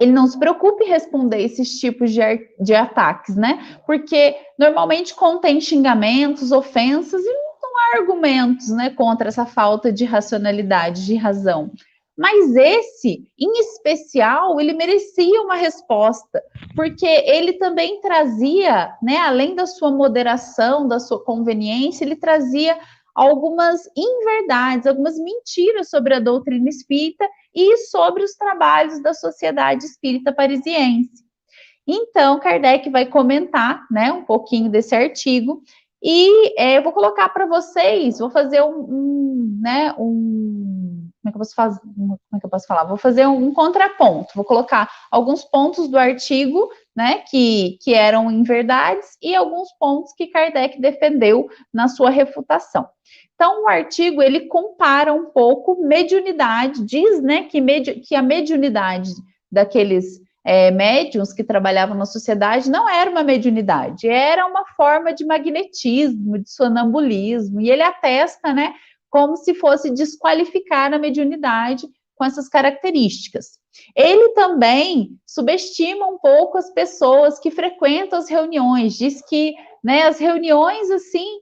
ele não se preocupa em responder esses tipos de ataques, né? Porque normalmente contém xingamentos, ofensas e não há argumentos, né, contra essa falta de racionalidade, de razão. Mas esse, em especial, ele merecia uma resposta, porque ele também trazia, né, além da sua moderação, da sua conveniência, ele trazia algumas inverdades, algumas mentiras sobre a doutrina espírita e sobre os trabalhos da Sociedade Espírita Parisiense. Então, Kardec vai comentar, né, um pouquinho desse artigo, e eu vou colocar para vocês, vou fazer como é que eu posso falar? Vou fazer um contraponto, vou colocar alguns pontos do artigo, né, que eram inverdades, e alguns pontos que Kardec defendeu na sua refutação. Então, o artigo, ele compara um pouco mediunidade, diz, né, que a mediunidade daqueles médiuns que trabalhavam na sociedade não era uma mediunidade, era uma forma de magnetismo, de sonambulismo, e ele atesta, né, como se fosse desqualificar a mediunidade com essas características. Ele também subestima um pouco as pessoas que frequentam as reuniões, diz que, né, as reuniões, assim,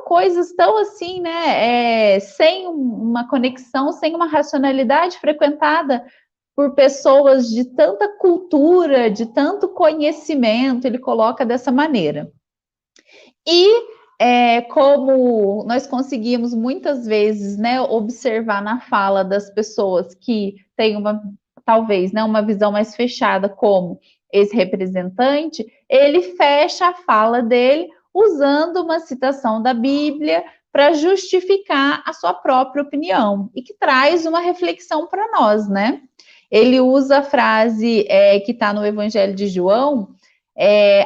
coisas tão assim, né, sem uma conexão, sem uma racionalidade frequentada por pessoas de tanta cultura, de tanto conhecimento, ele coloca dessa maneira. E como nós conseguimos muitas vezes, né, observar na fala das pessoas que têm talvez, né, uma visão mais fechada como esse representante, ele fecha a fala dele usando uma citação da Bíblia para justificar a sua própria opinião e que traz uma reflexão para nós, né? Ele usa a frase que está no Evangelho de João,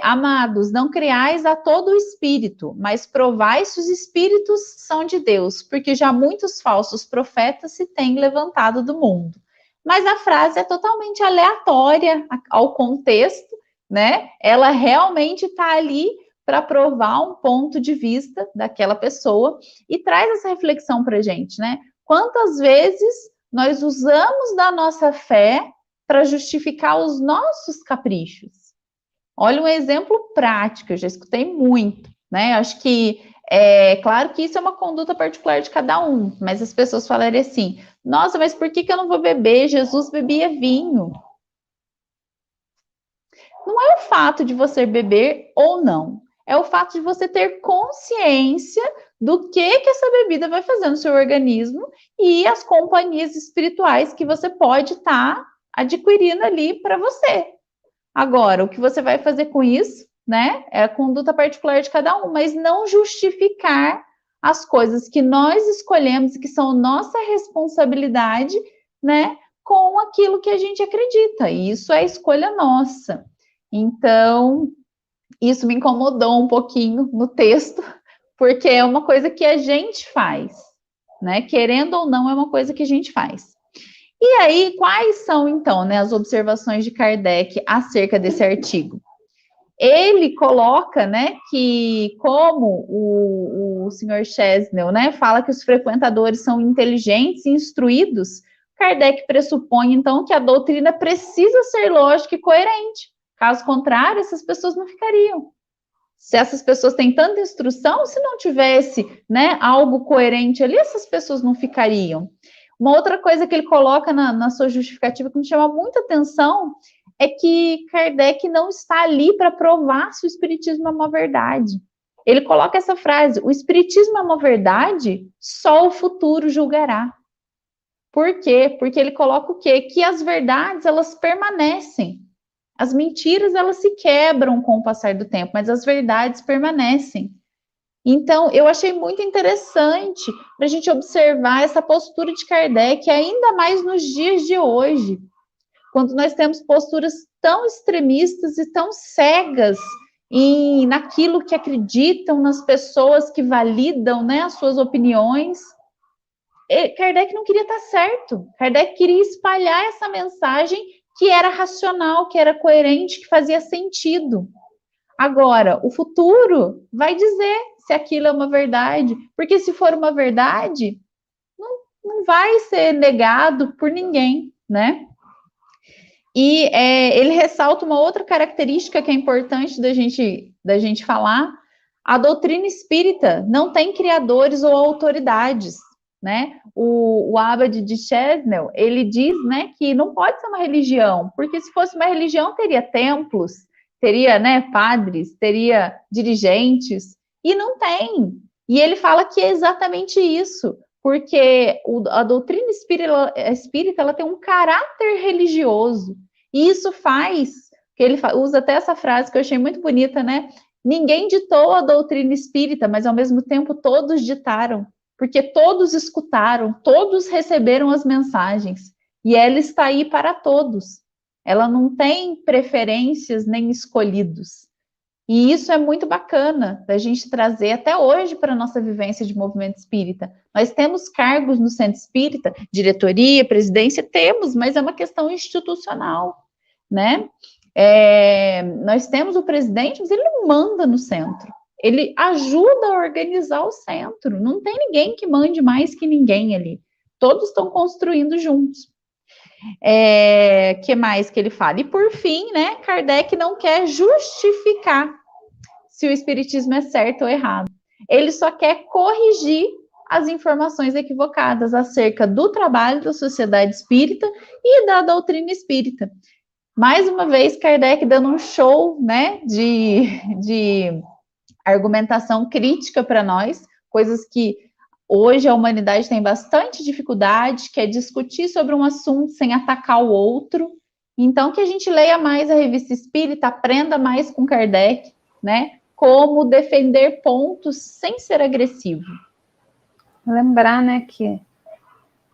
amados, não criais a todo o espírito, mas provai se os espíritos são de Deus, porque já muitos falsos profetas se têm levantado do mundo. Mas a frase é totalmente aleatória ao contexto, né? Ela realmente está ali para provar um ponto de vista daquela pessoa e traz essa reflexão para a gente, né? Quantas vezes nós usamos da nossa fé para justificar os nossos caprichos? Olha um exemplo prático, eu já escutei muito, né? Acho que claro que isso é uma conduta particular de cada um, mas as pessoas falarem assim: nossa, mas por que eu não vou beber? Jesus bebia vinho. Não é o fato de você beber ou não, é o fato de você ter consciência do que essa bebida vai fazer no seu organismo e as companhias espirituais que você pode estar adquirindo ali para você. Agora, o que você vai fazer com isso, né? É a conduta particular de cada um, mas não justificar as coisas que nós escolhemos e que são nossa responsabilidade, né? Com aquilo que a gente acredita. E isso é escolha nossa. Então, isso me incomodou um pouquinho no texto, porque é uma coisa que a gente faz, né? Querendo ou não, é uma coisa que a gente faz. E aí, quais são, então, né, as observações de Kardec acerca desse artigo? Ele coloca, né, que como o senhor Chesnel, né, fala que os frequentadores são inteligentes e instruídos, Kardec pressupõe, então, que a doutrina precisa ser lógica e coerente. Caso contrário, essas pessoas não ficariam. Se essas pessoas têm tanta instrução, se não tivesse, né, algo coerente ali, essas pessoas não ficariam. Uma outra coisa que ele coloca na sua justificativa que me chama muita atenção é que Kardec não está ali para provar se o Espiritismo é uma verdade. Ele coloca essa frase: o Espiritismo é uma verdade, só o futuro julgará. Por quê? Porque ele coloca o quê? Que as verdades, elas permanecem. As mentiras, elas se quebram com o passar do tempo, mas as verdades permanecem. Então, eu achei muito interessante para a gente observar essa postura de Kardec, ainda mais nos dias de hoje, quando nós temos posturas tão extremistas e tão cegas naquilo que acreditam, nas pessoas que validam, né, as suas opiniões. Kardec não queria estar certo. Kardec queria espalhar essa mensagem que era racional, que era coerente, que fazia sentido. Agora, o futuro vai dizer se aquilo é uma verdade, porque se for uma verdade, não vai ser negado por ninguém, né? E ele ressalta uma outra característica que é importante da gente falar: a doutrina espírita não tem criadores ou autoridades, né? O Abade de Chesnel, ele diz, né, que não pode ser uma religião, porque se fosse uma religião teria templos, teria, né, padres, teria dirigentes, e não tem. E ele fala que é exatamente isso, porque a doutrina espírita ela tem um caráter religioso, e isso faz, que ele usa até essa frase que eu achei muito bonita, né? Ninguém ditou a doutrina espírita, mas ao mesmo tempo todos ditaram, porque todos escutaram, todos receberam as mensagens, e ela está aí para todos. Ela não tem preferências nem escolhidos. E isso é muito bacana da gente trazer até hoje para a nossa vivência de movimento espírita. Nós temos cargos no centro espírita, diretoria, presidência, temos, mas é uma questão institucional, né? Nós temos o presidente, mas ele não manda no centro. Ele ajuda a organizar o centro. Não tem ninguém que mande mais que ninguém ali. Todos estão construindo juntos. Que mais que ele fala? E por fim, né, Kardec não quer justificar se o espiritismo é certo ou errado. Ele só quer corrigir as informações equivocadas acerca do trabalho da sociedade espírita e da doutrina espírita. Mais uma vez, Kardec dando um show, né, de argumentação crítica para nós, coisas que hoje a humanidade tem bastante dificuldade, que é discutir sobre um assunto sem atacar o outro. Então, que a gente leia mais a Revista Espírita, aprenda mais com Kardec, né? Como defender pontos sem ser agressivo. Lembrar, né, que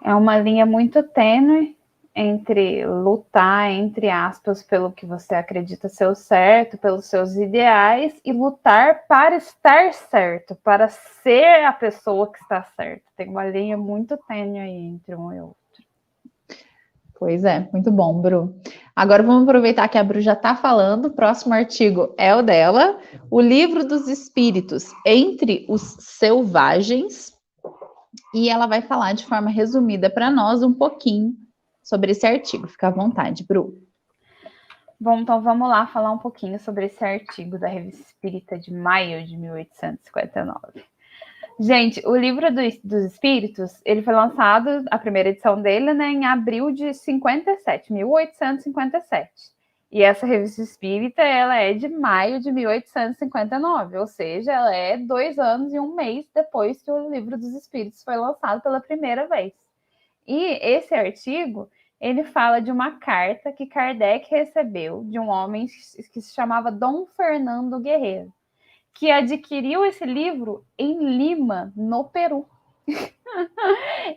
é uma linha muito tênue entre lutar, entre aspas, pelo que você acredita ser o certo, pelos seus ideais, e lutar para estar certo, para ser a pessoa que está certa. Tem uma linha muito tênue aí entre um e outro. Pois é, muito bom, Bru. Agora vamos aproveitar que a Bru já está falando, o próximo artigo é o dela, o Livro dos Espíritos entre os Selvagens, e ela vai falar de forma resumida para nós um pouquinho sobre esse artigo. Fica à vontade, Bru. Bom, então vamos lá falar um pouquinho sobre esse artigo da Revista Espírita de maio de 1859. Gente, o Livro dos Espíritos, ele foi lançado, a primeira edição dele, né, em abril de 1857. E essa Revista Espírita, ela é de maio de 1859, ou seja, ela é 2 anos e 1 mês depois que o Livro dos Espíritos foi lançado pela primeira vez. E esse artigo, ele fala de uma carta que Kardec recebeu de um homem que se chamava Dom Fernando Guerreiro, que adquiriu esse livro em Lima, no Peru.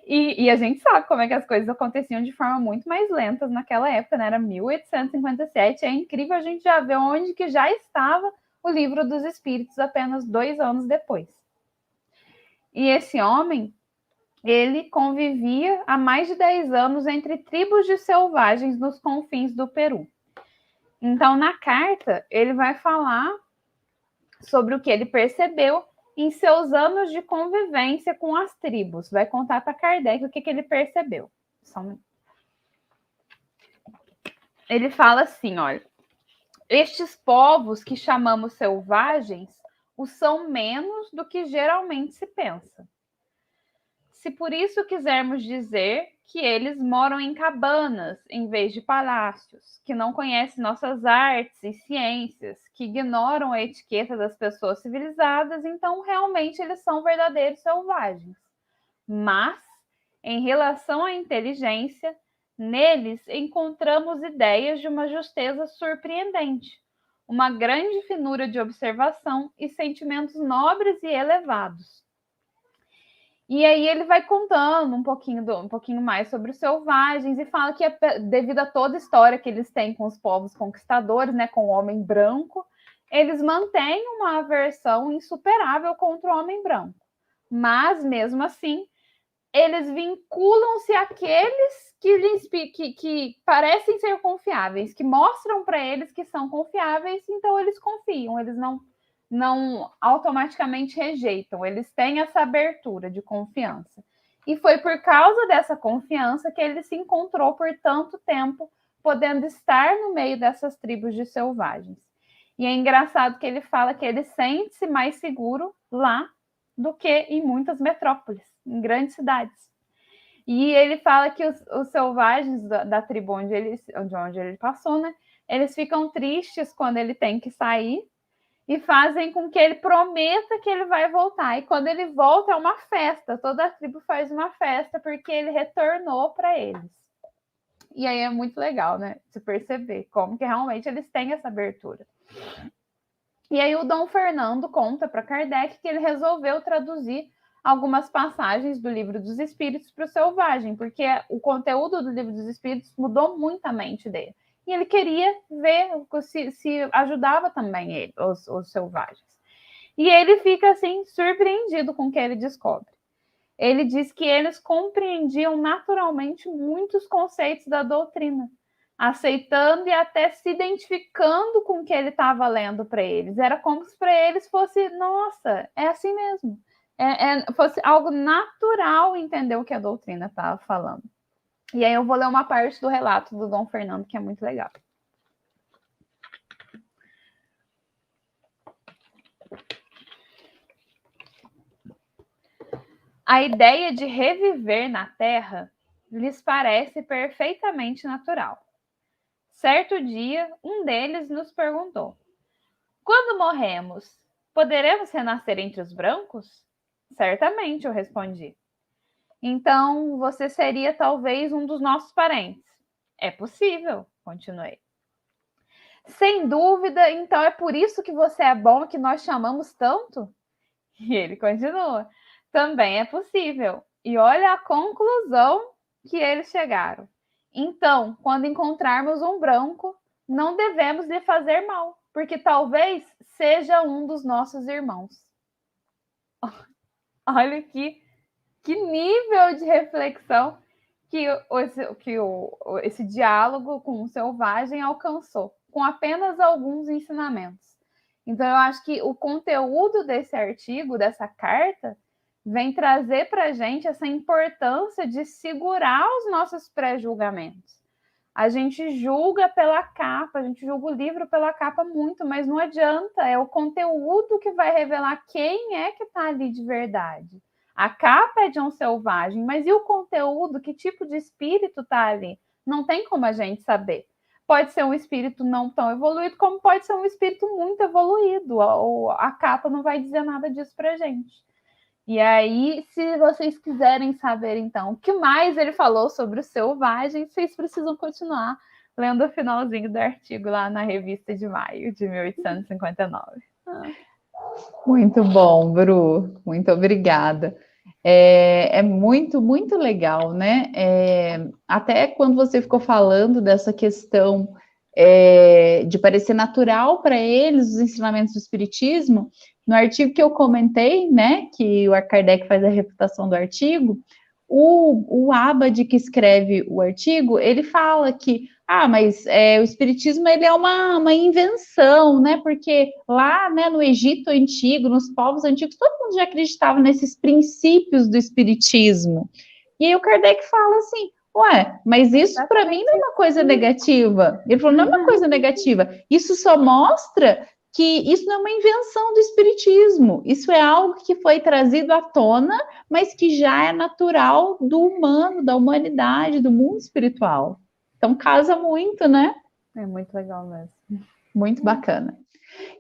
e a gente sabe como é que as coisas aconteciam de forma muito mais lenta naquela época, né? Era 1857, é incrível a gente já ver onde que já estava o Livro dos Espíritos apenas 2 anos depois. E esse homem, ele convivia há mais de 10 anos entre tribos de selvagens nos confins do Peru. Então, na carta, ele vai falar sobre o que ele percebeu em seus anos de convivência com as tribos. Vai contar para Kardec o que ele percebeu. Só um minuto. Ele fala assim, olha, estes povos que chamamos selvagens o são menos do que geralmente se pensa. Se por isso quisermos dizer que eles moram em cabanas em vez de palácios, que não conhecem nossas artes e ciências, que ignoram a etiqueta das pessoas civilizadas, então realmente eles são verdadeiros selvagens. Mas, em relação à inteligência, neles encontramos ideias de uma justeza surpreendente, uma grande finura de observação e sentimentos nobres e elevados. E aí ele vai contando um pouquinho mais sobre os selvagens e fala que devido a toda a história que eles têm com os povos conquistadores, né, com o homem branco, eles mantêm uma aversão insuperável contra o homem branco. Mas, mesmo assim, eles vinculam-se àqueles que parecem ser confiáveis, que mostram para eles que são confiáveis, então eles confiam, eles não automaticamente rejeitam, eles têm essa abertura de confiança. E foi por causa dessa confiança que ele se encontrou por tanto tempo, podendo estar no meio dessas tribos de selvagens. E é engraçado que ele fala que ele sente-se mais seguro lá do que em muitas metrópoles, em grandes cidades. E ele fala que os selvagens da tribo onde ele passou, né, eles ficam tristes quando ele tem que sair, e fazem com que ele prometa que ele vai voltar. E quando ele volta, é uma festa. Toda a tribo faz uma festa porque ele retornou para eles. E aí é muito legal, né? Se perceber como que realmente eles têm essa abertura. E aí o Dom Fernando conta para Kardec que ele resolveu traduzir algumas passagens do Livro dos Espíritos para o Selvagem, porque o conteúdo do Livro dos Espíritos mudou muito a mente dele. E ele queria ver se ajudava também ele, os selvagens. E ele fica, assim, surpreendido com o que ele descobre. Ele diz que eles compreendiam naturalmente muitos conceitos da doutrina, aceitando e até se identificando com o que ele estava lendo para eles. Era como se para eles fosse, nossa, é assim mesmo. Fosse algo natural entender o que a doutrina estava falando. E aí eu vou ler uma parte do relato do Dom Fernando, que é muito legal. A ideia de reviver na Terra lhes parece perfeitamente natural. Certo dia, um deles nos perguntou: quando morremos, poderemos renascer entre os brancos? Certamente, eu respondi. Então, você seria talvez um dos nossos parentes. É possível, continuei. Sem dúvida, então é por isso que você é bom, que nós chamamos tanto? E ele continua. Também é possível. E olha a conclusão que eles chegaram. Então, quando encontrarmos um branco, não devemos lhe fazer mal, porque talvez seja um dos nossos irmãos. Olha que nível de reflexão que esse diálogo com o selvagem alcançou, com apenas alguns ensinamentos. Então, eu acho que o conteúdo desse artigo, dessa carta, vem trazer para a gente essa importância de segurar os nossos pré-julgamentos. A gente julga pela capa, a gente julga o livro pela capa muito, mas não adianta, é o conteúdo que vai revelar quem é que está ali de verdade. A capa é de um selvagem, mas e o conteúdo? Que tipo de espírito está ali? Não tem como a gente saber. Pode ser um espírito não tão evoluído, como pode ser um espírito muito evoluído. A capa não vai dizer nada disso para a gente. E aí, se vocês quiserem saber, então, o que mais ele falou sobre o selvagem, vocês precisam continuar lendo o finalzinho do artigo lá na revista de maio de 1859. Muito bom, Bru. Muito obrigada. É muito, muito legal, né? Até quando você ficou falando dessa questão de parecer natural para eles os ensinamentos do Espiritismo, no artigo que eu comentei, né, que o Kardec faz a refutação do artigo, o Abad, que escreve o artigo, ele fala que mas o espiritismo ele é uma invenção, né? Porque lá, né, no Egito antigo, nos povos antigos, todo mundo já acreditava nesses princípios do espiritismo. E aí o Kardec fala assim, mas isso para mim não é uma coisa negativa. Ele falou, não é uma coisa negativa. Isso só mostra que isso não é uma invenção do espiritismo. Isso é algo que foi trazido à tona, mas que já é natural do humano, da humanidade, do mundo espiritual. Então casa muito, né? É muito legal mesmo. Muito bacana.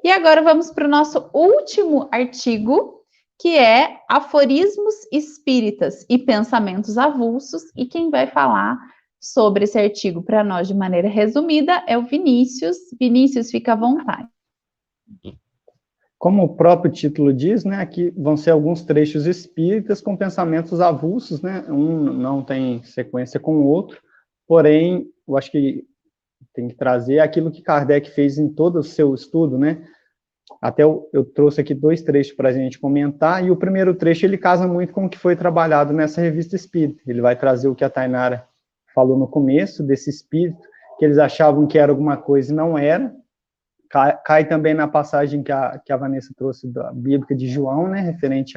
E agora vamos para o nosso último artigo, que é Aforismos Espíritas e Pensamentos Avulsos. E quem vai falar sobre esse artigo para nós de maneira resumida é o Vinícius. Vinícius, fica à vontade. Como o próprio título diz, né, aqui vão ser alguns trechos espíritas com pensamentos avulsos, né, um não tem sequência com o outro, porém, eu acho que tem que trazer aquilo que Kardec fez em todo o seu estudo, né, até eu trouxe aqui 2 trechos para a gente comentar, e o primeiro trecho ele casa muito com o que foi trabalhado nessa revista espírita, ele vai trazer o que a Tainara falou no começo, desse espírito, que eles achavam que era alguma coisa e não era, cai também na passagem que a Vanessa trouxe da Bíblia de João, né, referente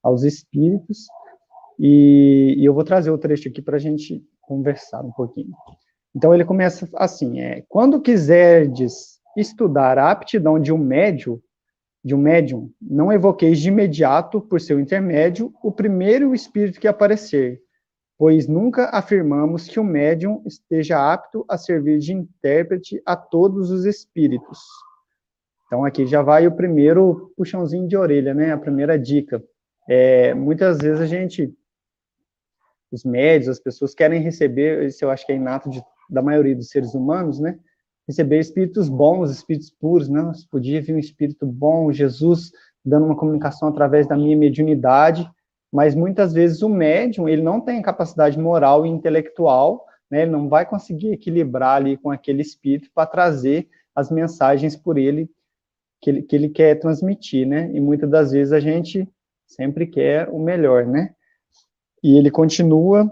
aos espíritos, e eu vou trazer o trecho aqui para a gente conversar um pouquinho. Então ele começa assim, quando quiserdes estudar a aptidão de um médium, não evoqueis de imediato, por seu intermédio, o primeiro espírito que aparecer, pois nunca afirmamos que o médium esteja apto a servir de intérprete a todos os espíritos. Então, aqui já vai o primeiro puxãozinho de orelha, né? A primeira dica. Muitas vezes os médios, as pessoas querem receber, isso eu acho que é inato da maioria dos seres humanos, né? Receber espíritos bons, espíritos puros, né? Se podia vir um espírito bom, Jesus dando uma comunicação através da minha mediunidade, mas muitas vezes o médium, ele não tem capacidade moral e intelectual, né, ele não vai conseguir equilibrar ali com aquele espírito para trazer as mensagens por ele que ele quer transmitir, né, e muitas das vezes a gente sempre quer o melhor, né, e ele continua,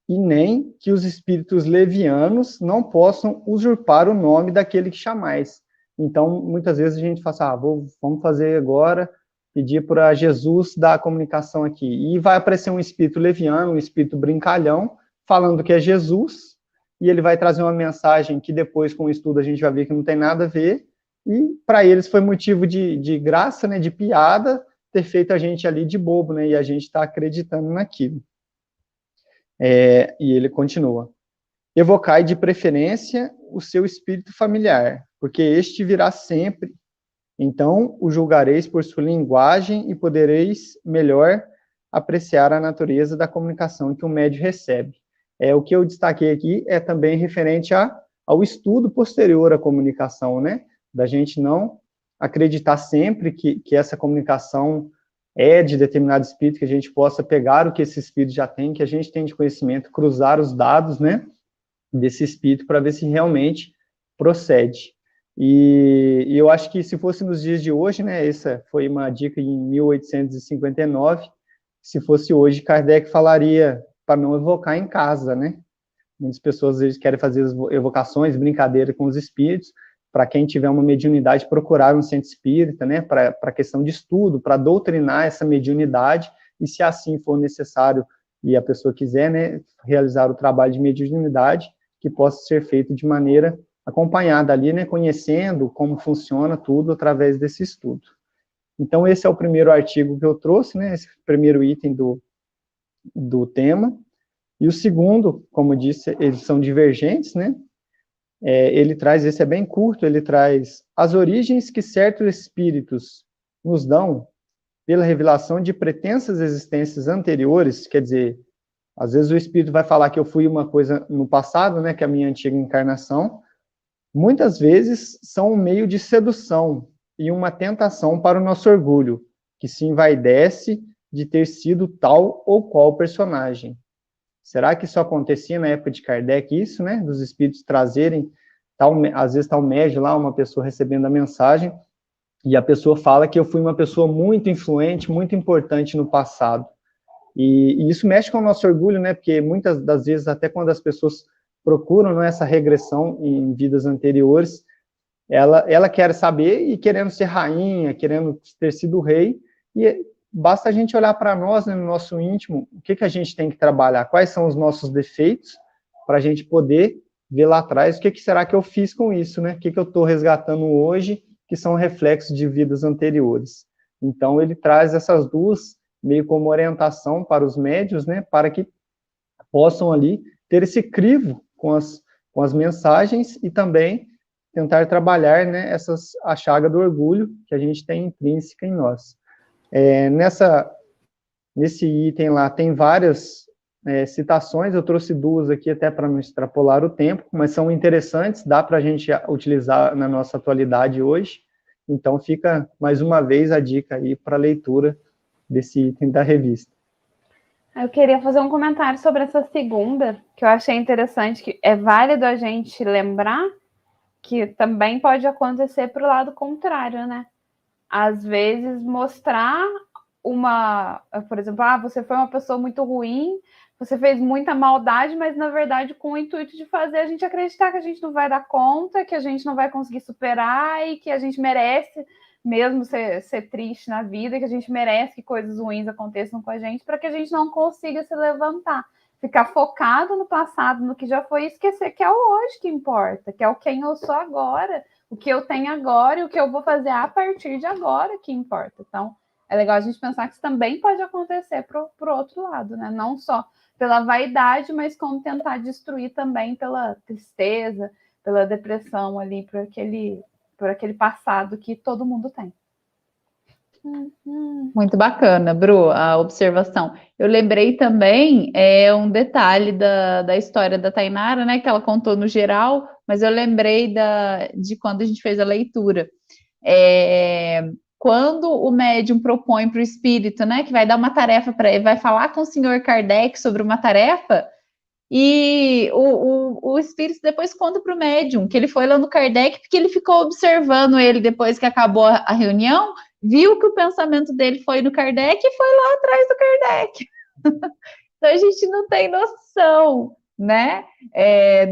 e nem que os espíritos levianos não possam usurpar o nome daquele que chamais. Então, muitas vezes a gente fala assim, vamos fazer agora, pedir para Jesus dar a comunicação aqui. E vai aparecer um espírito leviano, um espírito brincalhão, falando que é Jesus, e ele vai trazer uma mensagem que depois, com o estudo, a gente vai ver que não tem nada a ver, e para eles foi motivo de graça, né, de piada, ter feito a gente ali de bobo, né, e a gente está acreditando naquilo. E ele continua. Evocai de preferência o seu espírito familiar, porque este virá sempre. Então, o julgareis por sua linguagem e podereis melhor apreciar a natureza da comunicação que o médium recebe. O que eu destaquei aqui é também referente ao estudo posterior à comunicação, né? Da gente não acreditar sempre que essa comunicação é de determinado espírito, que a gente possa pegar o que esse espírito já tem, que a gente tem de conhecimento, cruzar os dados, né, desse espírito para ver se realmente procede. E eu acho que se fosse nos dias de hoje, né, essa foi uma dica em 1859, se fosse hoje, Kardec falaria para não evocar em casa, né? Muitas pessoas às vezes querem fazer evocações, brincadeira com os espíritos, para quem tiver uma mediunidade, procurar um centro espírita, né, para questão de estudo, para doutrinar essa mediunidade, e se assim for necessário, e a pessoa quiser, né, realizar o trabalho de mediunidade, que possa ser feito de maneira acompanhada ali, né, conhecendo como funciona tudo através desse estudo. Então, esse é o primeiro artigo que eu trouxe, né, esse primeiro item do tema, e o segundo, como disse, eles são divergentes, né, ele traz, esse é bem curto, ele traz as origens que certos espíritos nos dão pela revelação de pretensas existências anteriores, quer dizer, às vezes o espírito vai falar que eu fui uma coisa no passado, né, que é a minha antiga encarnação, muitas vezes são um meio de sedução e uma tentação para o nosso orgulho, que se envaidece de ter sido tal ou qual personagem. Será que isso acontecia na época de Kardec, isso, né, dos espíritos trazerem, às vezes está o médium lá, uma pessoa recebendo a mensagem, e a pessoa fala que eu fui uma pessoa muito influente, muito importante no passado. E isso mexe com o nosso orgulho, né? Porque muitas das vezes, até quando as pessoas procuram, né, essa regressão em vidas anteriores, ela quer saber e querendo ser rainha, querendo ter sido rei, e basta a gente olhar para nós, né, no nosso íntimo, o que a gente tem que trabalhar, quais são os nossos defeitos, para a gente poder ver lá atrás o que será que eu fiz com isso, né? O que eu estou resgatando hoje, que são reflexos de vidas anteriores. Então, ele traz essas duas meio como orientação para os médios, né, para que possam ali ter esse crivo com as mensagens e também tentar trabalhar, né, a chaga do orgulho que a gente tem intrínseca em nós. Nesse item lá tem várias citações, eu trouxe duas aqui até para não extrapolar o tempo, mas são interessantes, dá para a gente utilizar na nossa atualidade hoje, então fica mais uma vez a dica aí para a leitura desse item da revista. Eu queria fazer um comentário sobre essa segunda, que eu achei interessante, que é válido a gente lembrar que também pode acontecer para o lado contrário, né? Às vezes mostrar por exemplo, você foi uma pessoa muito ruim, você fez muita maldade, mas na verdade com o intuito de fazer a gente acreditar que a gente não vai dar conta, que a gente não vai conseguir superar e que a gente merece mesmo ser triste na vida, que a gente merece que coisas ruins aconteçam com a gente, para que a gente não consiga se levantar. Ficar focado no passado, no que já foi, e esquecer que é o hoje que importa, que é o quem eu sou agora, o que eu tenho agora e o que eu vou fazer a partir de agora que importa. Então, é legal a gente pensar que isso também pode acontecer pro outro lado, né? Não só pela vaidade, mas como tentar destruir também pela tristeza, pela depressão ali, por aquele passado que todo mundo tem. Muito bacana, Bru, a observação. Eu lembrei também um detalhe da história da Tainara, né, que ela contou no geral, mas eu lembrei de quando a gente fez a leitura. Quando o médium propõe para o espírito, né, que vai dar uma tarefa para ele, vai falar com o senhor Kardec sobre uma tarefa, e o espírito depois conta para o médium que ele foi lá no Kardec porque ele ficou observando ele depois que acabou a reunião, viu que o pensamento dele foi no Kardec e foi lá atrás do Kardec. Então a gente não tem noção, né,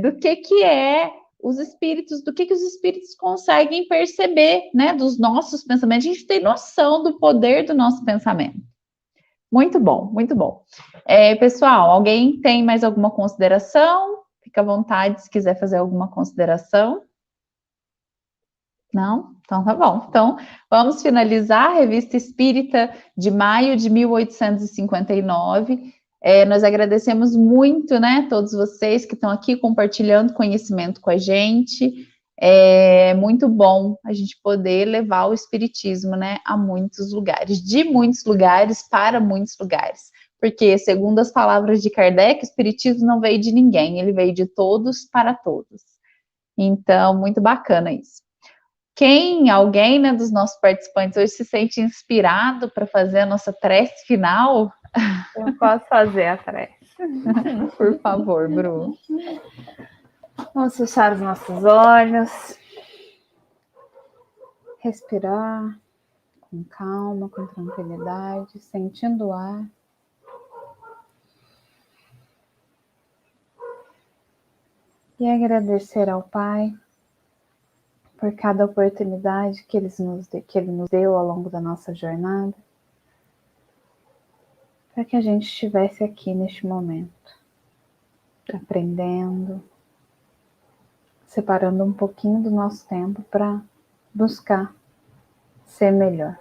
do que é os espíritos, do que os espíritos conseguem perceber, né, dos nossos pensamentos. A gente tem noção do poder do nosso pensamento. Muito bom, muito bom. Pessoal, alguém tem mais alguma consideração? Fica à vontade se quiser fazer alguma consideração. Não? Então tá bom. Então, vamos finalizar a Revista Espírita de maio de 1859. Nós agradecemos muito, né, todos vocês que estão aqui compartilhando conhecimento com a gente. É muito bom a gente poder levar o espiritismo, né, a muitos lugares, de muitos lugares para muitos lugares. Porque, segundo as palavras de Kardec, o espiritismo não veio de ninguém, ele veio de todos para todos. Então, muito bacana isso. Alguém, né, dos nossos participantes hoje se sente inspirado para fazer a nossa prece final? Eu posso fazer a prece. Por favor, Bru. Vamos fechar os nossos olhos. Respirar com calma, com tranquilidade, sentindo o ar. E agradecer ao Pai por cada oportunidade que Ele nos deu ao longo da nossa jornada, para que a gente estivesse aqui neste momento, aprendendo, separando um pouquinho do nosso tempo para buscar ser melhor.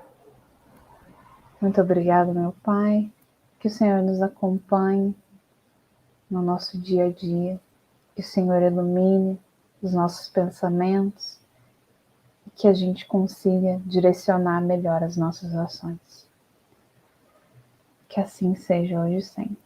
Muito obrigada, meu Pai, que o Senhor nos acompanhe no nosso dia a dia, que o Senhor ilumine os nossos pensamentos e que a gente consiga direcionar melhor as nossas ações. Que assim seja hoje e sempre.